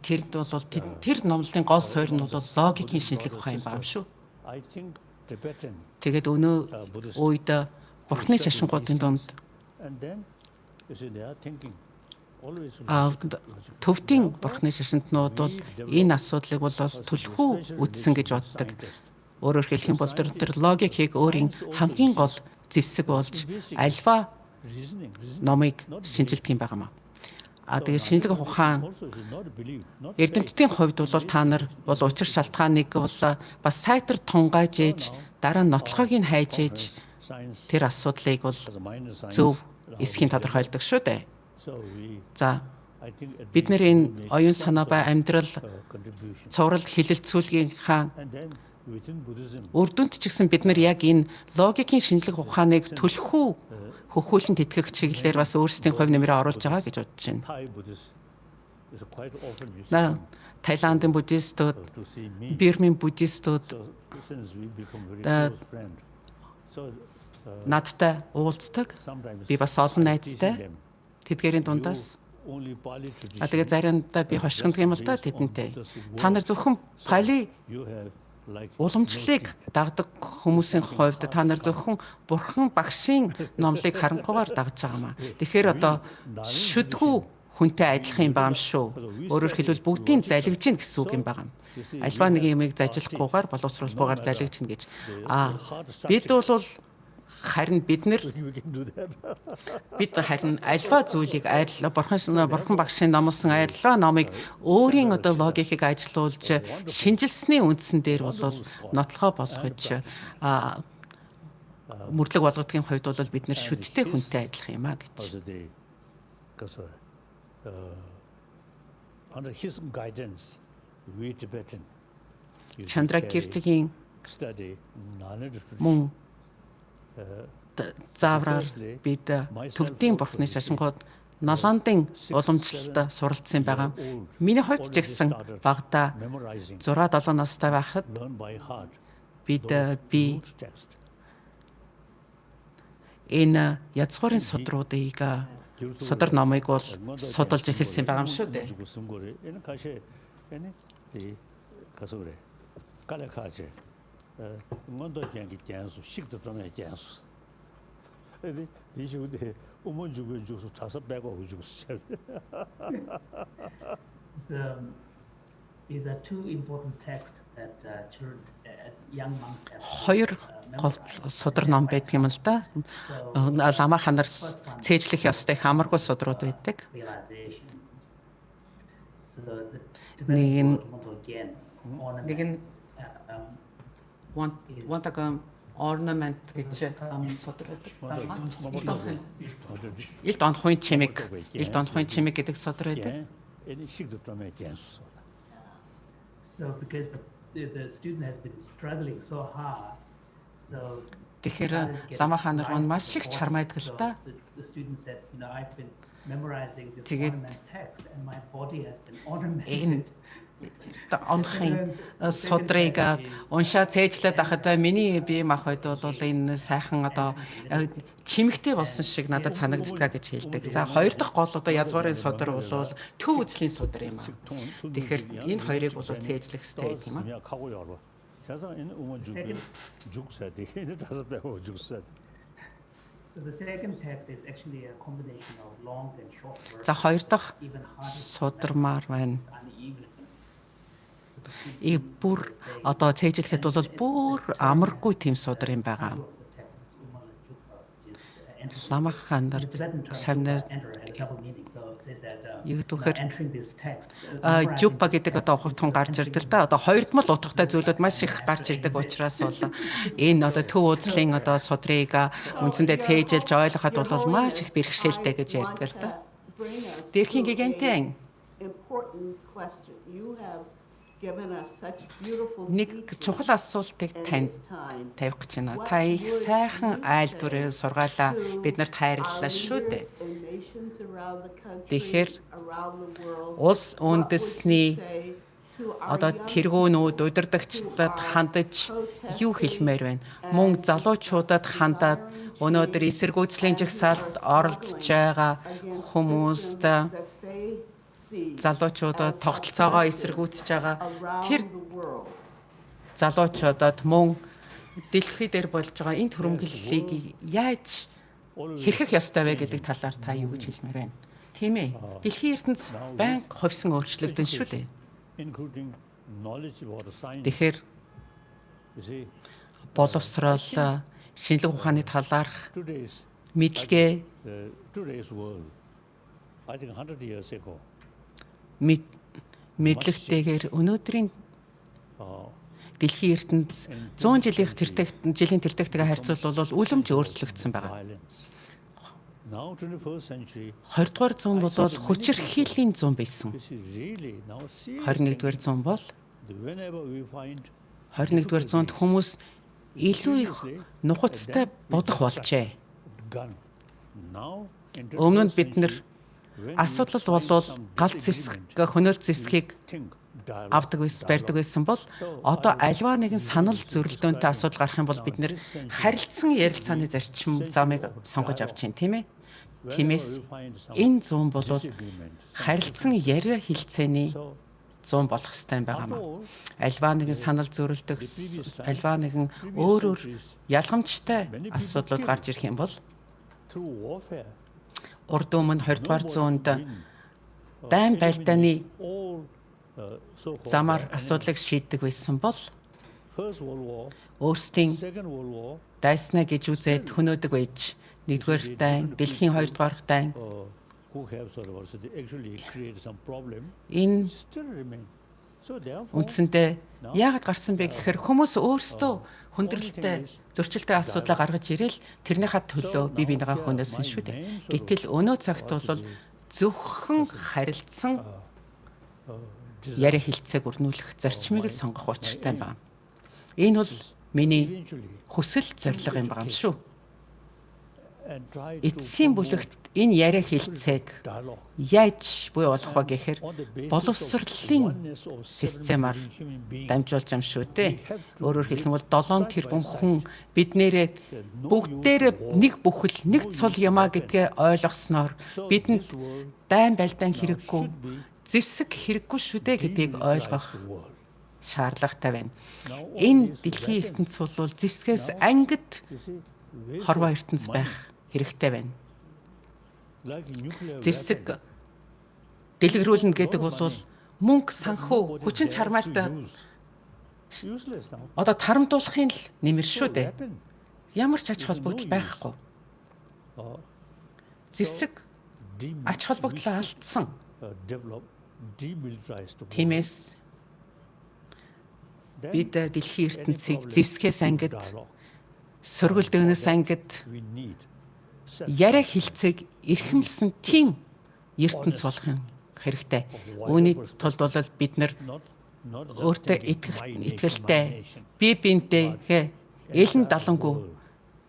Тэр номлолын гол суурь нь бол логикийн шинжилгээ ухаан юм байна шүү. Тэгээд өнөө үед Бурхны шашингуудын донд төвдийн Бурхны шашинтнууд бол энэ асуудлыг бол түлхүү үтсэн гэж боддог. Өөрөөр хэлэх юм бол тэр логикийг өөрийн хамгийн гол зэвсэг болж альва номыг шинжилдэг юм байнамаа. Тэгээд шинжилгээ ухаан эрдэмтдийн хувьд бол та нар бол учир шалтгааныг бол бас сайтар тунгааж ээж дараа нь нотлохыг нь хайж ээж тэр асуудлыг бол зөв эсхийн тодорхойлдог шүү дээ. За бид нэр энэ оюун санаа ба амьдрал цуврал хэлэлцүүлгийнхаа үр дүнд ч гэсэн бид нар яг энэ логикийн шинжилгээ ухааныг түлхүү хөхүүлэн тэтгэх чиглэлээр бас өөрсдийн хувь нэмрээ оруулж байгаа гэж бодож байна. Таиландын буддистууд, Бирмийн буддистууд надтай уулздаг. Би бас олон найзтай. Тэдгээрийн дундаас тэгээд заримдаа би хошигддаг юм л да тэдэнтэй. Та нар зөвхөн Пали уламжлалыг дагдаг хүмүүсийн хувьд та нар зөвхөн Бурхан багшийн номлыг харангуйгаар дагж байгаамаа. Тэгэхээр одоо шүдгүү хүнтэй адилхан юм байна шүү. Өөрөөр хэлбэл бүгдийн залгиж гин гэсэн үг юм байна. Альва нэг юмыг зажилахгүйгээр боловсруулахгүйгээр залгиж гин гэж. Бид бол харин бид харин альва зүйлийг Бурхан багшийн номлосон альва номыг өөрийн одоо логикийг ажилуулж шинжилсэний үндсэн дээр бол нотлохоо болгож мөрлөг болгодгийн хувьд бол бид нэр шүдтэй хүнтэй адилхан юм а гэж. Чандракиртигийн мөн заавраар бид төвдийн Бурхны шашингууд Наландын уламжлалд суралцсан байгаа. Миний хувьд ч гэсэн багада 6-7 настай байхад би энэ язгуурын судруудыг судар номыг бол судалж эхэлсэн байгаа юм шүү дээ. These are two important texts that children, young monks have. Хоёр гол судар ном байдаг юм л да. Лама ханар цээжлэх ёстой хамаргүй судрууд байдаг. Нэг нь want ornament гэж судраад байна. Илт онхын чимэг гэдэг судар байдаг. So because the student has been struggling so hard, so тэгэхээр Лама ханар маш их чармайдаг л да. The student said, I've been memorizing this ornament text and my body has been ornamented. Онхын судрыг уншаа цээжлээд ахад миний бие махбод бол энэ сайхан одоо чимэгтэй болсон шиг надад санагддаг гэж хэлдэг. За хоёр дахь гол одоо язгуурын судар бол төв үзлийн судар юм аа. Тэгэхээр энэ хоёрыг бол цээжлэх хэрэгтэй юм аа. So the second text is actually a combination of long and short verses. За хоёр дахь судармаар байна. бүр одоо цээжлэхэд бол бүр амаргүй тийм судар юм байгаа. Lama хандар самнаар юудухэр жупа гэдэг одоо хурдхан гарч ирдэг л да. Одоо хоёрдмол утгатай зүйлүүд маш их гарч ирдэг учраас бол энэ одоо төв уудлын одоо судрыг үндсэндээ цээжилж ойлгоход бол маш их бэрхшээлтэй гэж ярьдаг л да. Дээрхийн Гэгээнтэн нэг чухал асуултыг танд тавих гэж байна. Та их сайхан айлдварын сургаалаа биднэрт хайрлалаа шүү дээ. Тэгэхээр улс үндэсний одоо тэргүүнүүд удирдагчдад хандаж юу хэлмээр байна? Мөн залуучуудад хандаад өнөөдөр эсэргүүцлийн жагсаалд оролцож байгаа хүмүүст залуучуудад тогтолцоогоо эсэргүүцэж байгаа тэр залуучуудад мөн дэлхий дээр болж байгаа энэ хөрөнгөлөлийг яаж хэрхэх ёстой вэ гэдэг талаар та юу гэж хэлмээр байна? Тийм ээ. Дэлхийн ертөнц байнга ховсон өөрчлөгдөн шүү дээ. Тэгэхээр боловсрол шинжлэх ухааны талаарх мэдлэгээ мэдлэгтэйгээр өнөөдрийн дэлхийн ертөнц 100 жилийн тэртэгтэйгээ харьцуулбал үлэмж өөрчлөгдсөн байгаа. 20-р зуун бол хүчирхийллийн зуун байсан. 21-р зуун бол 21-р зуунд хүмүүс илүү их нухацтай бодох болжээ. Өмнө нь бид нар асуудал бол гал зэвсэг, хөнөөл зэвсгийг авдаг барьдаг байсан бол одоо альва нэгэн санал зөрөлдөөнтэй асуудал гарах юм бол бид нэр харилцсан ярилцааны зарчим замыг сонгож авч байна, тийм ээ? Тиймээс энэ зуун бол харилцсан яриа хэлцээний зуун болох ёстой юм байгаамаа. Альва нэгэн санал зөрөлдөх, альва нэгэн өөр ялгамжтай асуудлууд гарч ирэх юм бол урд өмнө 20-р зуунд дайн байлдааны замаар асуудлыг шийддэг байсан бол өөрсдийн дайснаа гэж үзээд хөнөөдөг байж 1-р дайн, дэлхийн 2-р дайн энэ үндсэндээ яагаад гарсан бэ гэхээр хүмүүс өөрсдөө хүндрэлтэй зөрчилтэй асуудлаа гаргаж ирээл тэрнийхээ төлөө бие бинийгаа хөнөөсөн шүү дээ. Гэтэл өнөө цагт бол зөвхөн харилцсан яриа хэлцээг өрнүүлэх зарчмыг л сонгох учиртай байна. Энэ бол миний хүсэл зорилго юм байна шүү. Эцсийн бүлэгт энэ яриа хэлцээг яаж буй болох вэ гэхээр боловсролын системаар дамжуулж юм шүү дээ. Өөрөөр хэлэх юм бол 7 тэрбум хүн биднэрээ бүгдээрээ нэг бүхэл нэг цул юмаа гэдгээ ойлгосноор бидэнд дайн байлдаан хэрэггүй, зэвсэг хэрэггүй шүү дээ гэдгийг ойлгох шаардлагатай байна. Энэ дэлхийн ертөнц бол зэвсгээс ангид хорвоо ертөнц байх хэрэгтэй байна. Зэвсэг дэлгэрүүлнэ гэдэг бол мөнгө, санхүү, хүчин чармаалтай одоо тарамдуулахын л нэмэр шүү дээ. Ямар ч ач холбогдол байхгүй. Зэвсэг ач холбогдлоо алдсан. Тиймээс бид дэлхийн ертөнцийг зэвсгээс ангид, сөргөлдөөнөөс ангид яриа хэлцээг эрхэмлсэн тийм ертөнц болох юм хэрэгтэй. Үүний тулд бол бид нар өөртөө итгэлтэй, бие биентэйгээ элен далангүй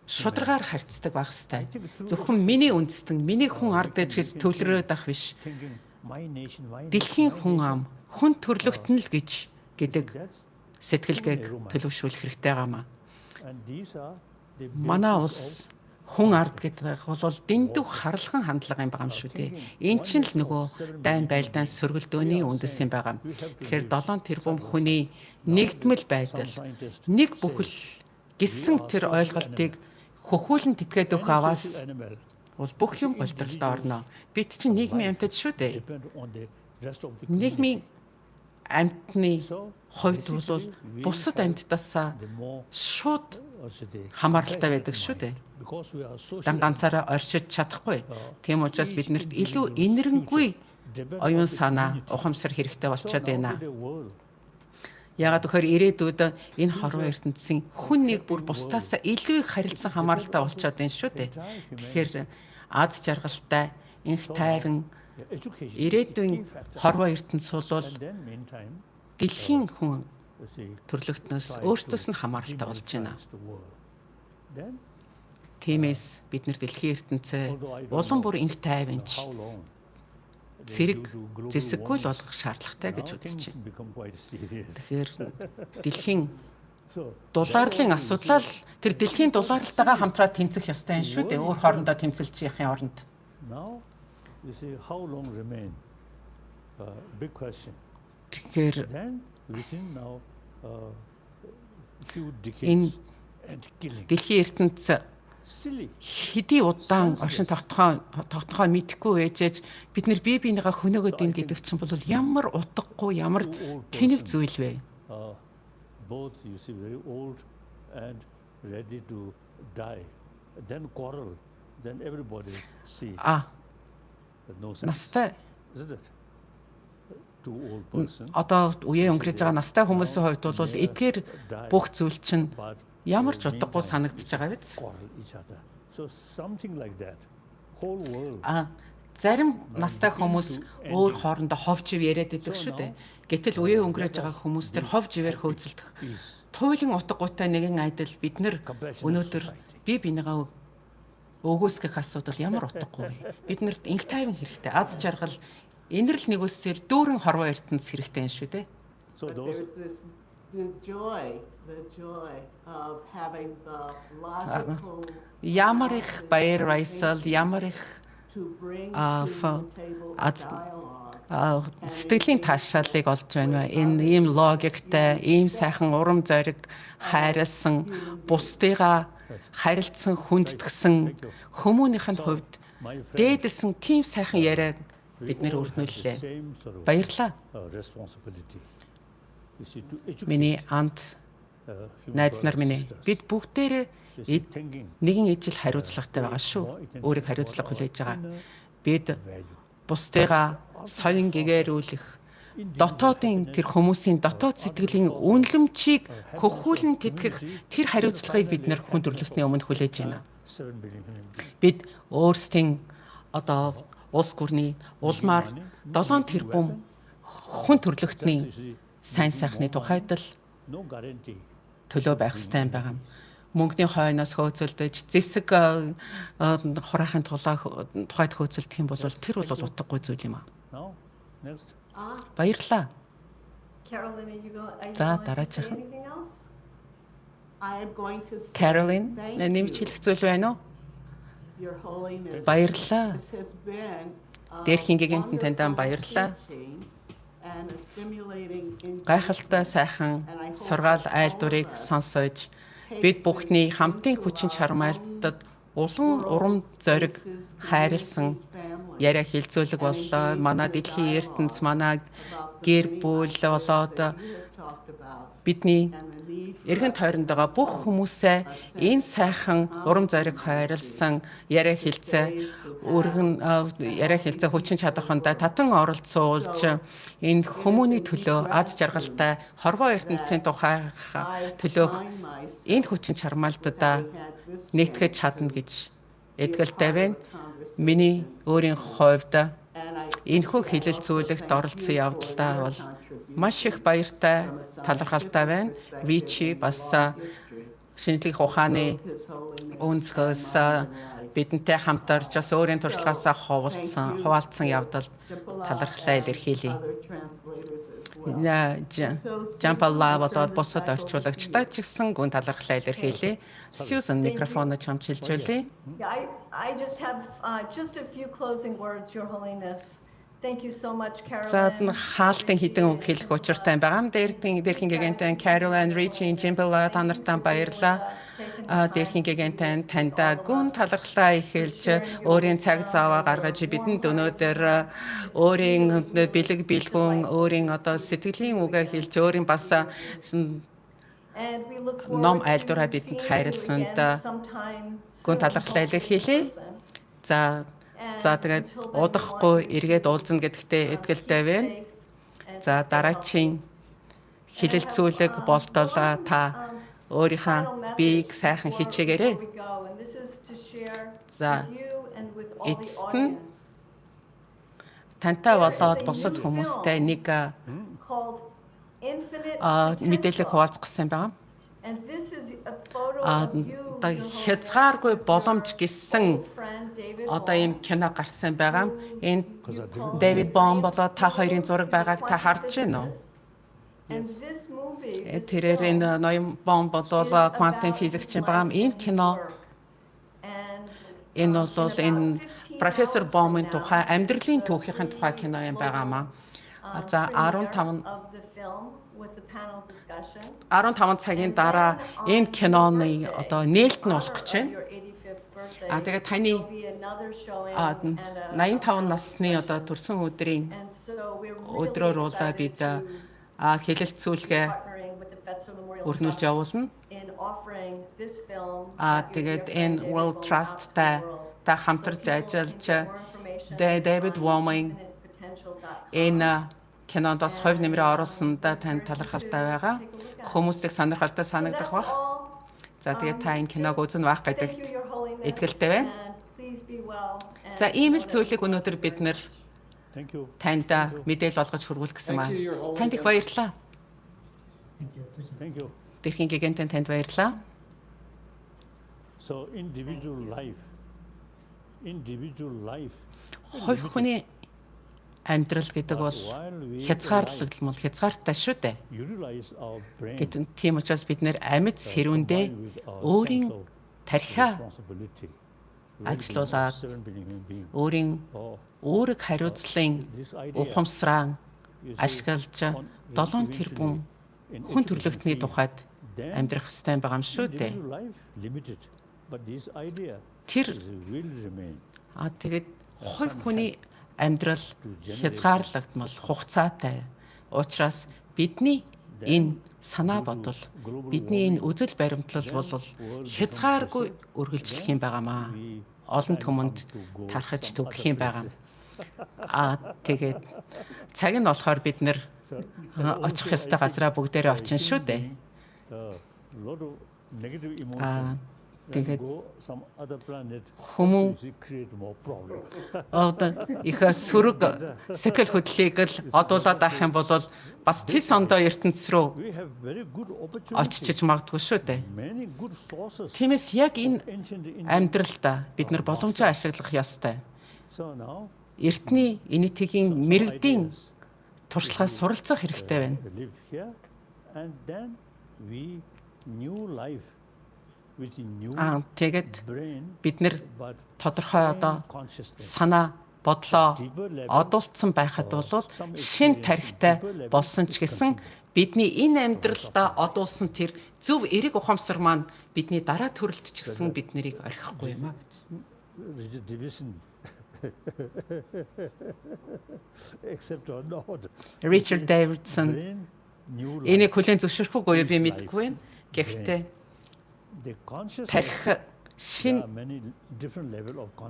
шударгаар харьцдаг байх хэрэгтэй. Зөвхөн миний үндэстэн, миний хүн ард гэж төвлөрөөд ах биш. Дэлхийн хүн ам, хүн төрлөختөн л гэдэг сэтгэлгээг төлөвшүүлэх хэрэгтэй байгаамаа. Манай улс хүн ард гэдэг бол дэндүү харлахын хандлага юм байгаа юм шүү дээ. Энэ чинь л нөгөө дайн байлдаан сөргөлдөөний үндэс юм байгаа. Тэгэхээр 7 тэрбум хүний нэгдмэл байдал, нэг бүхэл гэсэн тэр ойлголтыг хөхүүлэн тэтгээд өгөх аваас бол бүх юм голдролд орно. Бид чинь нийгмийн амьтад шүү дээ. Нийгмийн амьтны хувьд бол бусад амьтдаас шууд хамааралтай байдаг шүү дээ. Дан ганцаараа оршиж чадахгүй. Тийм учраас биднэрт илүү инэрэнгүй оюун санаа ухамсар хэрэгтэй болчиход байна. Яагаад гэхээр ирээдүйд энэ хорвоо ертөнцийн хүн нэг бүр бусдаас илүү их харилцан хамааралтай болчиход байна шүү дээ. Тэгэхээр аз жаргалтай, инх тайван ирээдүйн хорвоо ертөнц бол дэлхийн хүн төрлөختнөөс өөртөөс нь хамааралтай болж байна. Тиймээс бид нар дэлхийн ертөнцөө улам бүр инх тайванч зэрэг зэвсэггүй л болгох шаардлагатай гэж үзэж байна. Тэгэхээр дэлхийн дулаарлын асуудлаа л тэр дэлхийн дулаарлалтайгаа хамтраад тэмцэх ёстой юм шүү дээ. Өөр хоорондоо тэмцэлчихийн оронд. Тэгэхээр энэ дэлхийн ертөнц хэдий удаан оршин тогтохоо мэдэхгүй ээжээж бид нэр бие биенийгаа хөнөөгөөд ин гэдэг чинь бол ямар утгагүй ямар тэнэг зүйл вэ? Both you see very old and ready to die. Then quarrel. Then everybody see. No sense. Настай. Isn't it? Too old person. Одоо үеэ өнгөрөж байгаа настай хүмүүсийн хувьд бол эдгээр бүх зүйл чинь ямар ч утгагүй санагдаж байгаа биз? So something like that. Whole world. Зарим настай хүмүүс өөр хоорондоо ховж яриад идэг шүү дээ. Гэтэл үеэ өнгөрөж байгаа хүмүүс тэр ховж ивэр хөөцөлдөх туйлын утгагүйтай нэгэн айдал бид нар өнөөдөр бие бинийгаа өгөөсгөх асуудал ямар утгагүй вэ? Биднэрт инх тайван хэрэгтэй. Аз жаргал инэрл нэгүсээр дүүрэн хорвоо ертөнц хэрэгтэй юм шүү дээ. So those the joy of having the logical ямар их баяр баясгал, ямар их сэтгэлийн таашаалыг олж байна. Энэ ийм логиктэй, ийм сайхан урам зориг, хайрлсан, бусдыгаа харилцсан, хүндэтгсэн хүмүүнийх нь хувьд дээдэлсэн тийм сайхан яриаг бид нэр өрнүүллээ. Баярлалаа. Миний ант найз нар минь бид бүгдээрээ нэгэн ижил хариуцлагатай байгаа шүү. Өөрийг хариуцлага хүлээж байгаа. Бид бусдыгаа соён гэгээрүүлэх, дотоодын тэр хүмүүсийн дотоод сэтгэлийн үнэлэмжийг хөхүүлэн тэтгэх тэр хариуцлагыг бид нэр хүн төрөлхтний өмнө хүлээж байна. Бид өөрсдийн одоо улс гүрний улмаар 7 тэрбум хүн төрөлхтний сайн сайхны тухайд л төлөө байх ёстой байгаа. Мөнгөний хойноос хөөцөлдөж зэвсэг хураахын тухайд хөөцөлдөх юм бол тэр бол утгагүй зүйл юм аа. Баярлалаа. За дараачих. Carolyn, нэмж хэлэх зүйл байна уу? Баярлалаа. Дээрхийн Гэгээнтэн таньдаа баярлалаа. Гайхалтай сайхан сургаал айлдварыг сонсож бид бүхний хамтын хүчин чармайлтад улам урам зориг хайрлсан яриа хэлэлцүүлэг боллоо. Манай дэлхийн ертөнц, манай гэр бүл болоод бидний эргэн тойронд байгаа бүх хүмүүсээ энэ сайхан урам зориг хайрлсан яриа хэлцээ хүчин чадахында татан оролцуулж энэ хүмүүний төлөө аз жаргалтай хорвоо ертөнцийн тухай төлөөх энэ хүчин чармаалтад нийтгэж чадна гэж итгэлтэй байна. Миний өөрийн хувьд энэхүү хэлэлцүүлэгт оролцсон явдалтай бол маш их баяртай, талархалтай байна. Richie бас шинжлэх ухааны өнцгөөс бидэнтэй хамтарч бас өөрийн туршлагаасаа хуваалцсан явдалд талархлаа илэрхийлье. Жампалла болоод босод орчуулагчтай ч гэсэн гүн талархлаа илэрхийлье. Susan микрофоноо чамчилж үлээ. I just have just a few closing words, Your Holiness. Thank you so much, За Carolyn. хаалтын хідэн үг хэлэх учиртай байгаа. Дээрхийн гэгээнтэн Carolyn, Richie, та нартаа баярлалаа. Дээрхийн гэгээнтэн таньда гүн талархлаа ихэлж өөрийн цаг зав гаргаж бидэнд өнөөдөр өөрийн бэлэг бэлгүүн өөрийн одоо сэтгэлийн үгээ хэлж өөрийн бас ном айлдвараа бидэнд хайрлсанд гүн талархлаа илэрхийлье. За тэгээд удахгүй эргээд уулзна гэдэгтээ итгэлтэй байна. За дараачийн хэлэлцүүлэг болтол та өөрийнхөө биеийг сайхан хичээгээрэй. За эцэст нь тантай болоод бусад хүмүүстэй нэг мэдээлэл хуваалцах гэсэн байна. Хязгааргүй боломж гэсэн одоо ийм кино гарсан байгаа. Энэ Дэвид болоод та хоёрын зураг байгааг та харж байна уу? Тэрээр энэ ноён болоод квантын физикчин байгаа. Энэ кино энэ бол энэ профессор Бомын тухай амьдралын түүхийн тухай кино юм байгаамаа. За 15 цагийн дараа энэ киноны одоо нээлт нь болох гэж байна. Тэгээд таны 85 насны одоо төрсөн өдрөөр бол бид хэлэлцүүлгээ өрнүүлж явуулна. Тэгээд энэ World Trust-тай та хамтарч ажиллаж Дэвид Вомын энэ кинонд бас хувь нэмрээ оруулсанд танд талархалтай байгаа. Хүмүүстийг сонирхолтой санагдах бах. За тэгээд та энэ киног үзэн байх гэдэгт итгэлтэй байна. За ийм л зүйлийг өнөөдөр бид нэр танд мэдээлэл олгож хүргүүл гэсэн маа. Танд их баярлалаа. Дээрхийн гэгээнтэн танд баярлалаа. So individual life. Хувь хүний амьдрал гэдэг бол хязгаарлагдмал хязгаартай шүү дээ. Гэтэл тийм учраас бид нэр амьд сэрүүндээ өөрийн тархиа ажиллуулаад өөрийн үүрэг хариуцлын ухамсараа ашиглаж 7 тэрбум хүн төрлөختний тухайд амьдрах ёстой байгаа юм шүү дээ. Тэгээд хувь хүний амьдрал хязгаарлагдмал хугацаатай. Учраас бидний энэ санаа бодол, бидний энэ үзэл баримтлал бол хязгааргүй үргэлжлэх юм байгаамаа. Олон түмэнд тархаж түгэх юм байгаа. Тэгээд цаг нь болохоор бид нэр очих ёстой газараа бүгдээрээ очин шүү дээ. Тэгээд хүмүүс их сөрөг сэтгэл хөдлөлийг л одуулаад авах юм бол бас тис ондоо ертөнцийн рүү очиж магадгүй шүү дээ. Тиймээс яг энэ амьдралдаа бид нар боломжоо ашиглах ёстой. Эртний энэтхэгийн мэрэгдийн туршлагаас суралцах хэрэгтэй байна. Тэгээд бид нэр тодорхой одоо санаа бодлоо одуулсан байхад бол шин тархитай болсон ч гэсэн бидний энэ амьдралдаа одуулсан тэр зөв эрэг ухамсар маань бидний дараа төрөлт ч гэсэн бид нарыг орхихгүй юм аа гэж. Ричи Дэйвидсон энийг хүлээн зөвшөөрөхгүй би мэдэхгүй байна. Гэхдээ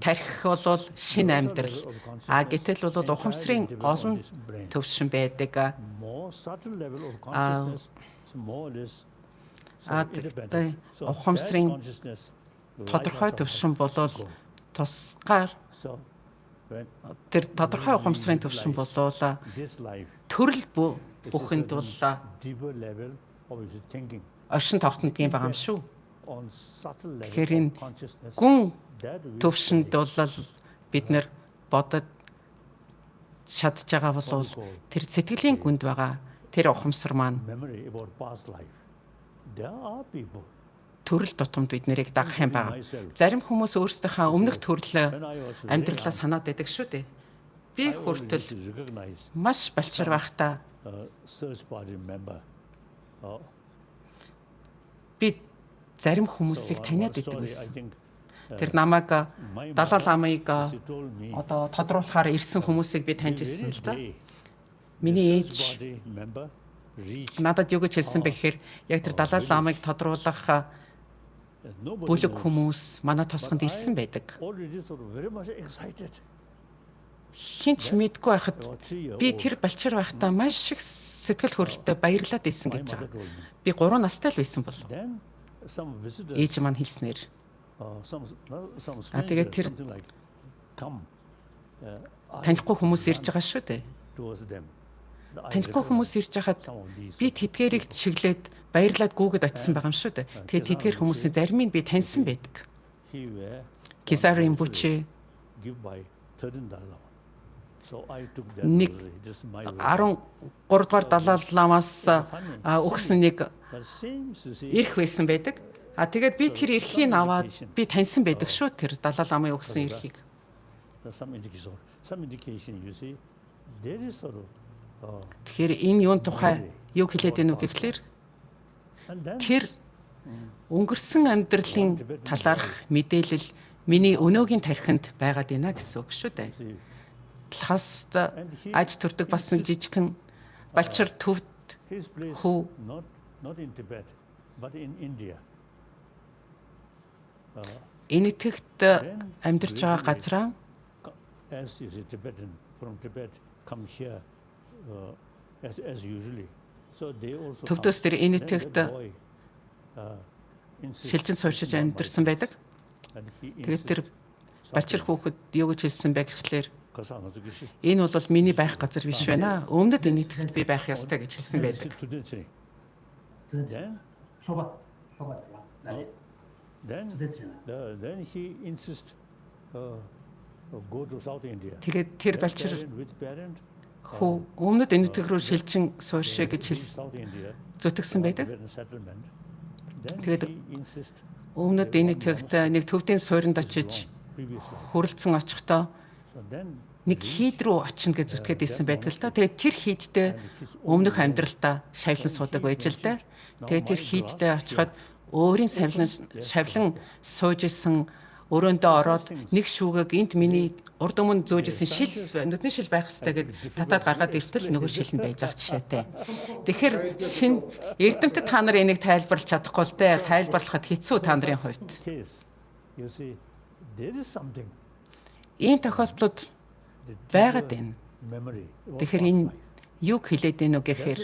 тарих бол шинэ амьдрал. Гэтэл бол ухамсарын олон төвшин байдаг. Ухамсарын тодорхой төвшин бол тусгаар тэр тодорхой ухамсарын төвшин бол төрөл бүхэнд бол оршин тогтнод юм байгаа юм шүү. Тэгэхээр энэ гүн төвшөнд бол бид нэр бодод чадж байгаа бол тэр сэтгэлийн гүнд байгаа тэр ухамсар маань төрөл тутамд бид нэрийг дагах юм байна. Зарим хүмүүс өөрсдийнхөө өмнөх төрлөө амьдралаа санаад байдаг шүү дээ. би хүртэл маш балчир байхдаа search party member. би зарим хүмүүсийг таниад идэг байсан. Тэр намайг Далай Ламыг одоо тодруулахаар ирсэн хүмүүсийг би таньж ирсэн л да. Миний ээж надад юу гэж хэлсэн бэ гэхээр яг тэр Далай Ламыг тодруулах бүлэг хүмүүс манай тосгонд ирсэн байдаг. Хинч мэдгүй байхад би тэр балчир байхдаа маш их сэтгэл хөдлөлтөй баярлаад исэн гэж байгаа. Би 3 настай л байсан болов. Ээж маань хэлснээр. Тэгээд тэр танихгүй хүмүүс ирж байгаа шүү дээ. Танихгүй хүмүүс ирж хахад би тэдгээрийг чиглээд баярлаад гүгэд очисон байгаа юм шүү дээ. Тэгээд тэдгээр хүмүүсийн заримыг би таньсан байдаг. Кизарын бүчи нэг 13 дугаар Далай Ламаас өгсөн нэг эрх байсан байдаг. Тэгээд би тэр эрхийг аваад би таньсан байдаг шүү тэр Далай Ламын өгсөн эрхийг. Тэгэхээр энэ юун тухай юу хэлээд байна вэ гэхлээр тэр өнгөрсөн амьдралын талаарх мэдээлэл миний өнөөгийн тархинд байгаад байна гэсэн үг шүү дээ. Талхаст аж төрдөг бас нэг жижигхэн балчир төвд хүү энэтхэгт амьдарч байгаа газраа төвдөөс тэр энэтхэгт шилжин сууршиж амьдарсан байдаг. Тэгээд тэр балчир хүүхэд юу гэж хэлсэн бэ гэхлээр энэ бол миний байх газар биш байна. Өмнөд энэтхэгт би байх ёстой гэж хэлсэн байдаг. Then he insists go to South India. Тэгээд тэр балчир хүү өмнөд энэтхэг рүү шилжин сууршээ гэж зүтгэсэн байдаг. Тэгээд өмнөд энэтхэгт нэг төвдийн суурьнд очиж хүрэлцэн очихдоо нэг хийд рүү очино гэж зүтгээд исэн байдаг л та. Тэгээд тэр хийдтэй өмнөх амьдралтаа шавлан суудаг байж л да. Тэгээд тэр хийдтэй очиход өөрийн шавлан сууж исэн өрөөндөө ороод нэг шүүгийг энд миний урд өмнө зөөжсэн шил нүдний шил байх хэрэгтэй гэд татаад гаргаад иртэл нөгөө шил нь байж байгаа жишээтэй. Тэгэхээр шин эрдэмтэд та нар энийг тайлбарлаж чадахгүй л дээ. Тайлбарлахад хэцүү та нарын хувьд. Ийм тохиолдлууд байгаад байна. Тэгэхээр энэ юг хэлээд байна уу гэхээр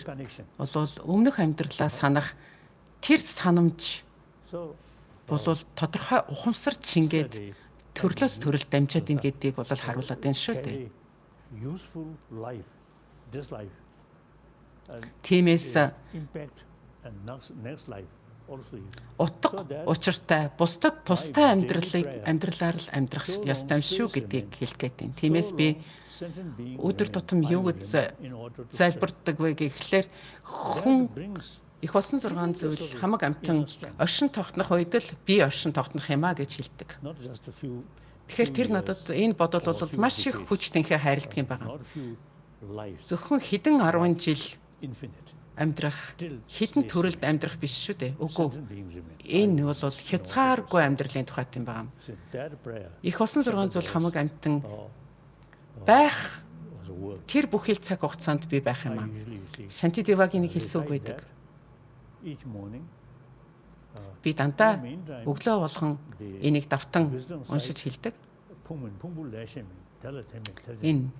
бол өмнөх амьдралаа санах тэр санамж болвол тодорхой ухамсар чингээд төрлөөс төрөл дамжаад ийн гэдгийг бол харуулад байна шүү дээ. Тиймээс утга учиртай бусдад тустай амьдралаар л амьдрах ёстой юм шүү гэдгийг хэлэх гээд байна. Тиймээс би өдөр тутам юу гэж залбирдаг вэ гэхлээр хүн их болсон 6 зүйл хамаг амтан оршин тогтнох үед л би оршин тогтнох юм а гэж хэлдэг. Тэгэхээр тэр надад энэ бодол бол маш их хүч тэнхээ хайрладаг юм байна. Зөвхөн хэдэн 10 жил амьдрах, хэдэн төрөлд амьдрах биш шүү дээ. Үгүй. Энэ бол хязгааргүй амьдралын тухайт юм байна. Их болсон 6 зүйл хамаг амтан байх тэр бүхэл цаг хугацаанд би байх юм а. Шанти Девагийн нэг хэлсэн үг байдаг. Би дандаа өглөө болгон энийг давтан уншиж хэлдэг. Энэ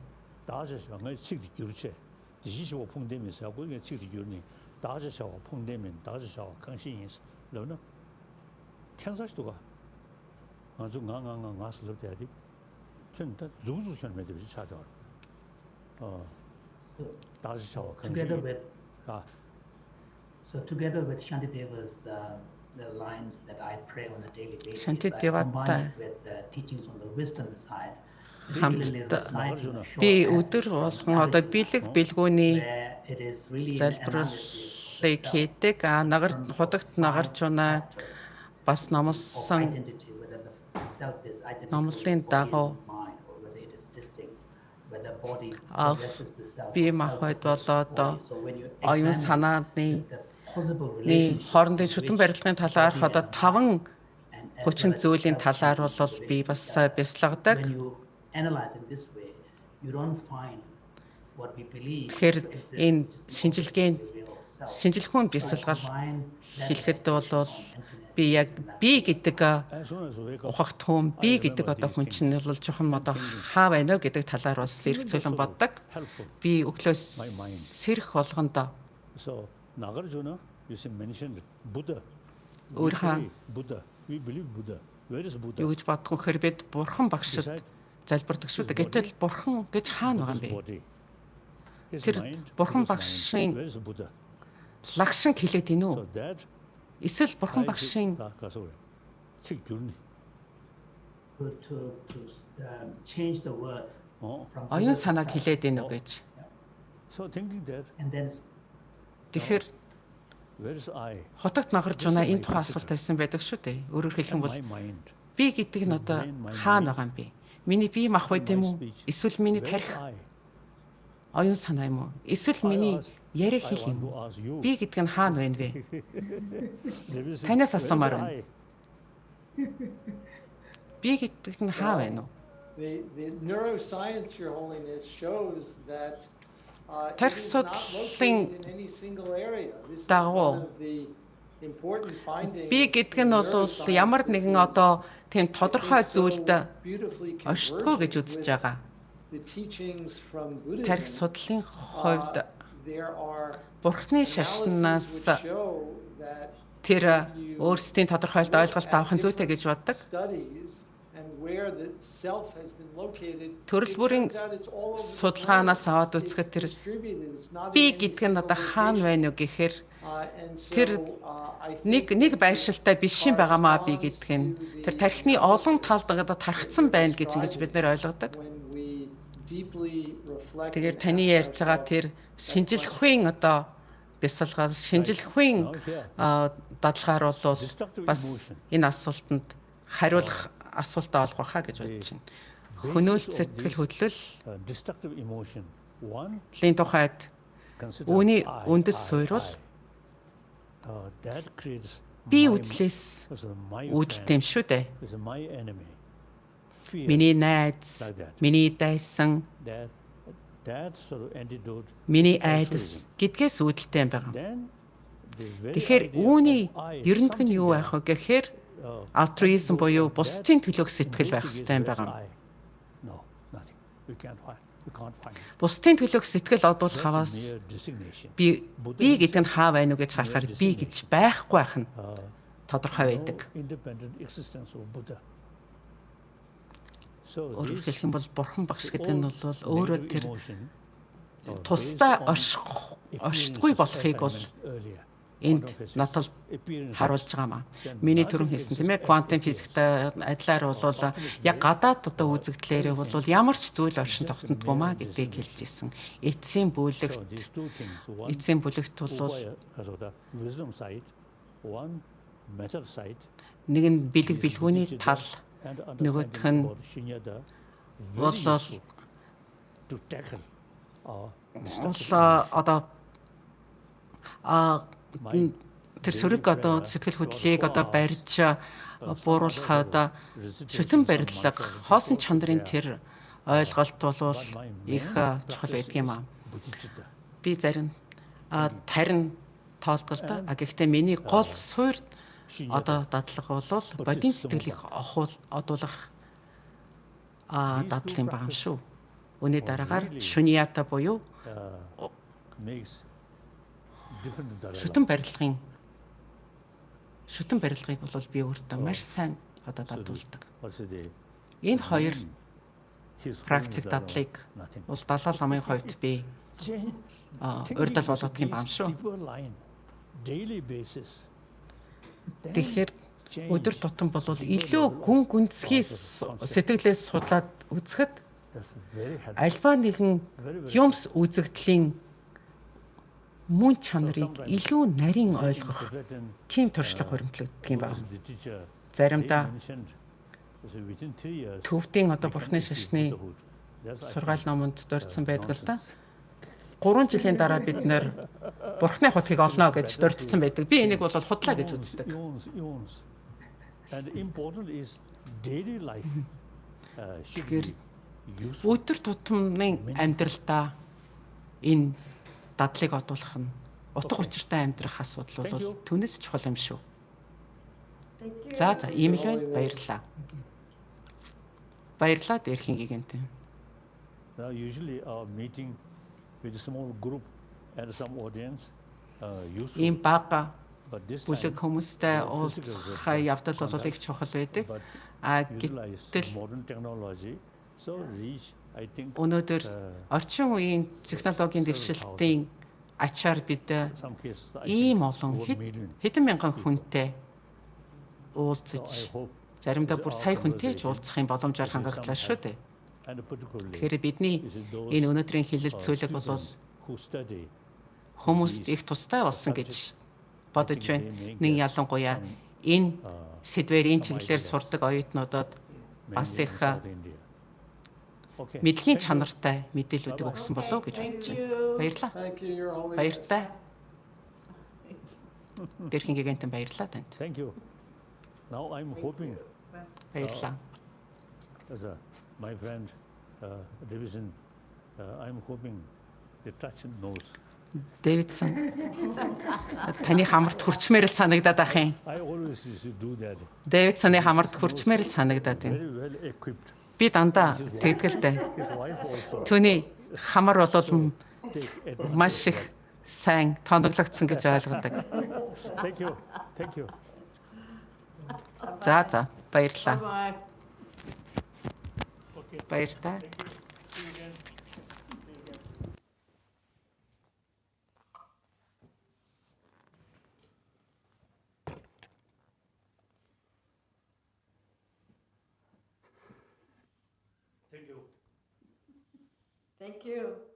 together with Shanti Deva's the lines that I pray on a daily basis, Shanti I Deva combine it with teachings on the wisdom side. Би өдөр болгон одоо бэлэг бэлгүүний залбирлыг хийдэг. Худагт нагарч унаа бас номлосон номлын дагуу the body possesses the self. Би Self махбод possesses болоо the одоо body. So when you оюун examine санааны the possible Ний relationship хоорондын шүтэн барилгын талаарх body одоо and 5 mind, and as хүчин well as зүйлийн self талаар changes бол related би to бас each other. бясалгадаг. When you analyze in this way, you don't find what we believe Тэгэхээр to exist, энэ which is шинжилгээний the real self. шинжилгүүн So I бясалгал combine that хэлэхэд meditation бол on emptiness, би яг and би that гэдэг As soon as we wake up, ухагт хүн би гэдэг одоо хүн чинь бол жоохон одоо хаа байна вэ гэдэг талаар бас зэрэгцүүлэн боддог. helpful. Би өглөөс My mind. сэрэх болгондоо So Nagarjuna, you see mentioned Buddha. We Өөрийнхөө say Buddha. We believe Buddha. Where is Buddha? юу гэж бодох вэ гэхээр бид бурхан багшид Beside залбирдаг шүү дээ. Гэтэл бурхан гэж хаана байгаа Buddha's юм бэ? body. His Тэр mind, бурхан Buddha's багшийн mind. Where is Buddha? лагшин хэлээд ийн үү? So that Эсвэл бурхан багшийн to change the word from оюун Buddha to санааг self. хэлээд ийн үү гэж. So thinking that And then Тэгэхээр where is I? хотогт нагарч байна энэ тухайн асуулт тавьсан байдаг шүү дээ. Өөрөөр хэлэх юм бол My mind. би гэдэг нь одоо хаана байгаа юм бэ? Миний бие мах байд юм уу? Эсвэл миний Where is тарих I? оюун санаа юм уу? Эсвэл миний яриа I хэл want юм to уу? ask you. Би гэдэг нь хаана байна вэ? Davidson, Танаас where is асуумаар байна. I? Би гэдэг нь хаа байна уу? The neuroscience, Your Holiness, shows that it Тарих is not судлалын located in any single area. This is дагуу one of the important findings би гэдэг in нь бол neuroscience ямар that нэгэн is, одоо тийм I think, тодорхой so зүйлд beautifully оршдгоо гэж convergent үзэж with байгаа. the teachings from Тарих Buddhism. судлалын хувьд There are Бурхны analyses шашнаас which show that тэр өөрсдийн тодорхойлт ойлголт авах нь зүйтэй гэж боддог. studies and where the self has been located. Төрөл бүрийн судалгаанаас аваад үзэхэд тэр би гэдэг нь одоо хаана байна уу гэхээр тэр нэг байршилтай биш юм байгаамаа би гэдэг нь тэр тархины олон талд одоо тархацсан байна гэж ингэж бид нэр ойлгодог. Тэгэхээр таны ярьж байгаа тэр шинжилгэхийн одоо бясалгал шинжилгэхийн дадлгаар бол бас энэ асуултанд хариулах асуултаа олгох хаа гэж бодож байна. Хөнөөлт сэтгэл хөдлөл Destructive emotion. One, лийн тухайд consider үүний I, үндэс I, суурьвал I. That creates би my- үзлээс so my үүдэлтэй юм friend шүү дээ. is my enemy. Fear. Миний найз, Like that. миний дайсан, That sort of antidote. миний is айдас altruism. гэдгээс үүдэлтэй юм байна. Then the very Тэгэхээр idea үүний of I is ерөндөг нь юу something байх вэ гэхээр that, альтруизм буюу that бусдын төлөөх сэтгэл байх investigates хэрэгтэй юм where's байна. I. No, nothing. We can't find. We can't find. it. Бусдын төлөөх сэтгэл одуулах That's a хаваас mere designation. би гэдэг нь хаа байна уу гэж харахаар би гэж байхгүй байх нь тодорхой байдаг. No independent existence of Buddha. So Өөрөөр this хэлэх юм бол бурхан багш гэдэг нь бол all өөрөө negative тэр emotion, тусдаа based on оршдгүй болохыг бол appearances, as I mentioned earlier. энд Quantum physics, нотолд appearances. харуулж байгаамаа. Миний түрүүн хэлсэн тийм ээ квантын физиктэй адилаар бол яг гадаад одоо үзэгдлээрээ бол ямар ч зүйл оршин тогтнодгүй маа гэдгийг хэлж ирсэн. Эцсийн So бүлэгт these two things, one эцсийн бүлэгт бол because of the wisdom side, one method side, нэг нь бэлэг бэлгүүний тал and нөгөөх understanding нь about Shunyata бол very useful to tackle our одоо тэр сөрөг одоо сэтгэл хөдлөлийг одоо барьж бууруулахад шүтэн барилга хоосон чанарын тэр ойлголт бол их чухал байдаг юм аа. Buddhista. Би зарим тарин тоолголтой. Гэхдээ миний гол суурь одоо дадлага бол бодийн сэтгэлийг одуулах дадлал юм байна шүү. Үүний дараагаар шүнията буюу Makes different Dalai Lama. шүтэн барилгыг бол би өөртөө маш сайн одоо дадуулдаг. Also the Энэ хоёр his практик Holiness Dalai Lama, дадлыг nothing. бол Далай Ламын хувьд би урьдчилан болгох юм байна шүү. Deeper line, daily basis. Then Тэгэхээр change. өдөр тутам бол илүү гүн гүнзгий сэтгэлээс судлаад үзэхэд That's very helpful. альва нэгэн юмс үзэгдлийн мөн чанарыг илүү нарийн ойлгох Tibetan тийм туршлага хуримтлагддаг юм байна. Buddhist teacher, they Заримдаа mentioned, so within 3 years, төвдийн одоо we can бурхны achieve шашны Buddhahood. сургаал номонд дурдсан байдаг л да. 3 жилийн дараа бид нэр бурхны хутгийг олно гэж дурдсан байдаг. Би энийг бол худлаа гэж үздэг. And important is daily life. Тэгэхээр өдөр тутмын амьдралдаа энэ дадлыг одуулах нь утга учиртай амьдрах асуудал бол түүнээс чухал юм шүү. За ийм л байна. Баярлалаа. Баярлалаа Дээрхийн Гэгээнтэн. Now usually our meeting with a small group and some audience useful. Ийм бага бүлэг хүмүүстэй уулзах явдал бол их чухал байдаг. Гэтэл өнөөдөр орчин үеийн технологийн дэвшилтийн ачаар бид ийм олон хэдэн мянган хүнтэй уулзаж заримдаа бүр сая хүнтэй ч уулзах юм боломжоор хангаглаа шүү дээ. Тэгэхээр бидний энэ өнөөдрийн хэлэлцүүлэг бол хүмүүст их тустай болсон гэж бодож байна. Нэг ялангуяа энэ сэдвээр энэ чиглэлээр сурдаг оюутнуудад бас их мэдлэгийн чанартай мэдээллүүдийг өгсөн болов уу гэж бодож байна. Баярлалаа. Баяртай. Дээрхийн Гэгээнтэн баярлалаа танд. Thank you. Now I'm hoping Баярлалаа. as my friend Davidson, I'm hoping the touch knows. Davidson. Таны хамарт хүрчмээр л санагдаад ах юм. I always do that. Davidson-ы хамарт хүрчмээр л санагдаад байна. Very well equipped. Би дандаа тэгдгэлтэй. His wife also. Түүний хамар бол маш их сайн тоноглогдсон гэж ойлгодог. Thank you. Thank you. За баярлалаа. Bye. Баяртай. Thank you. Thank you.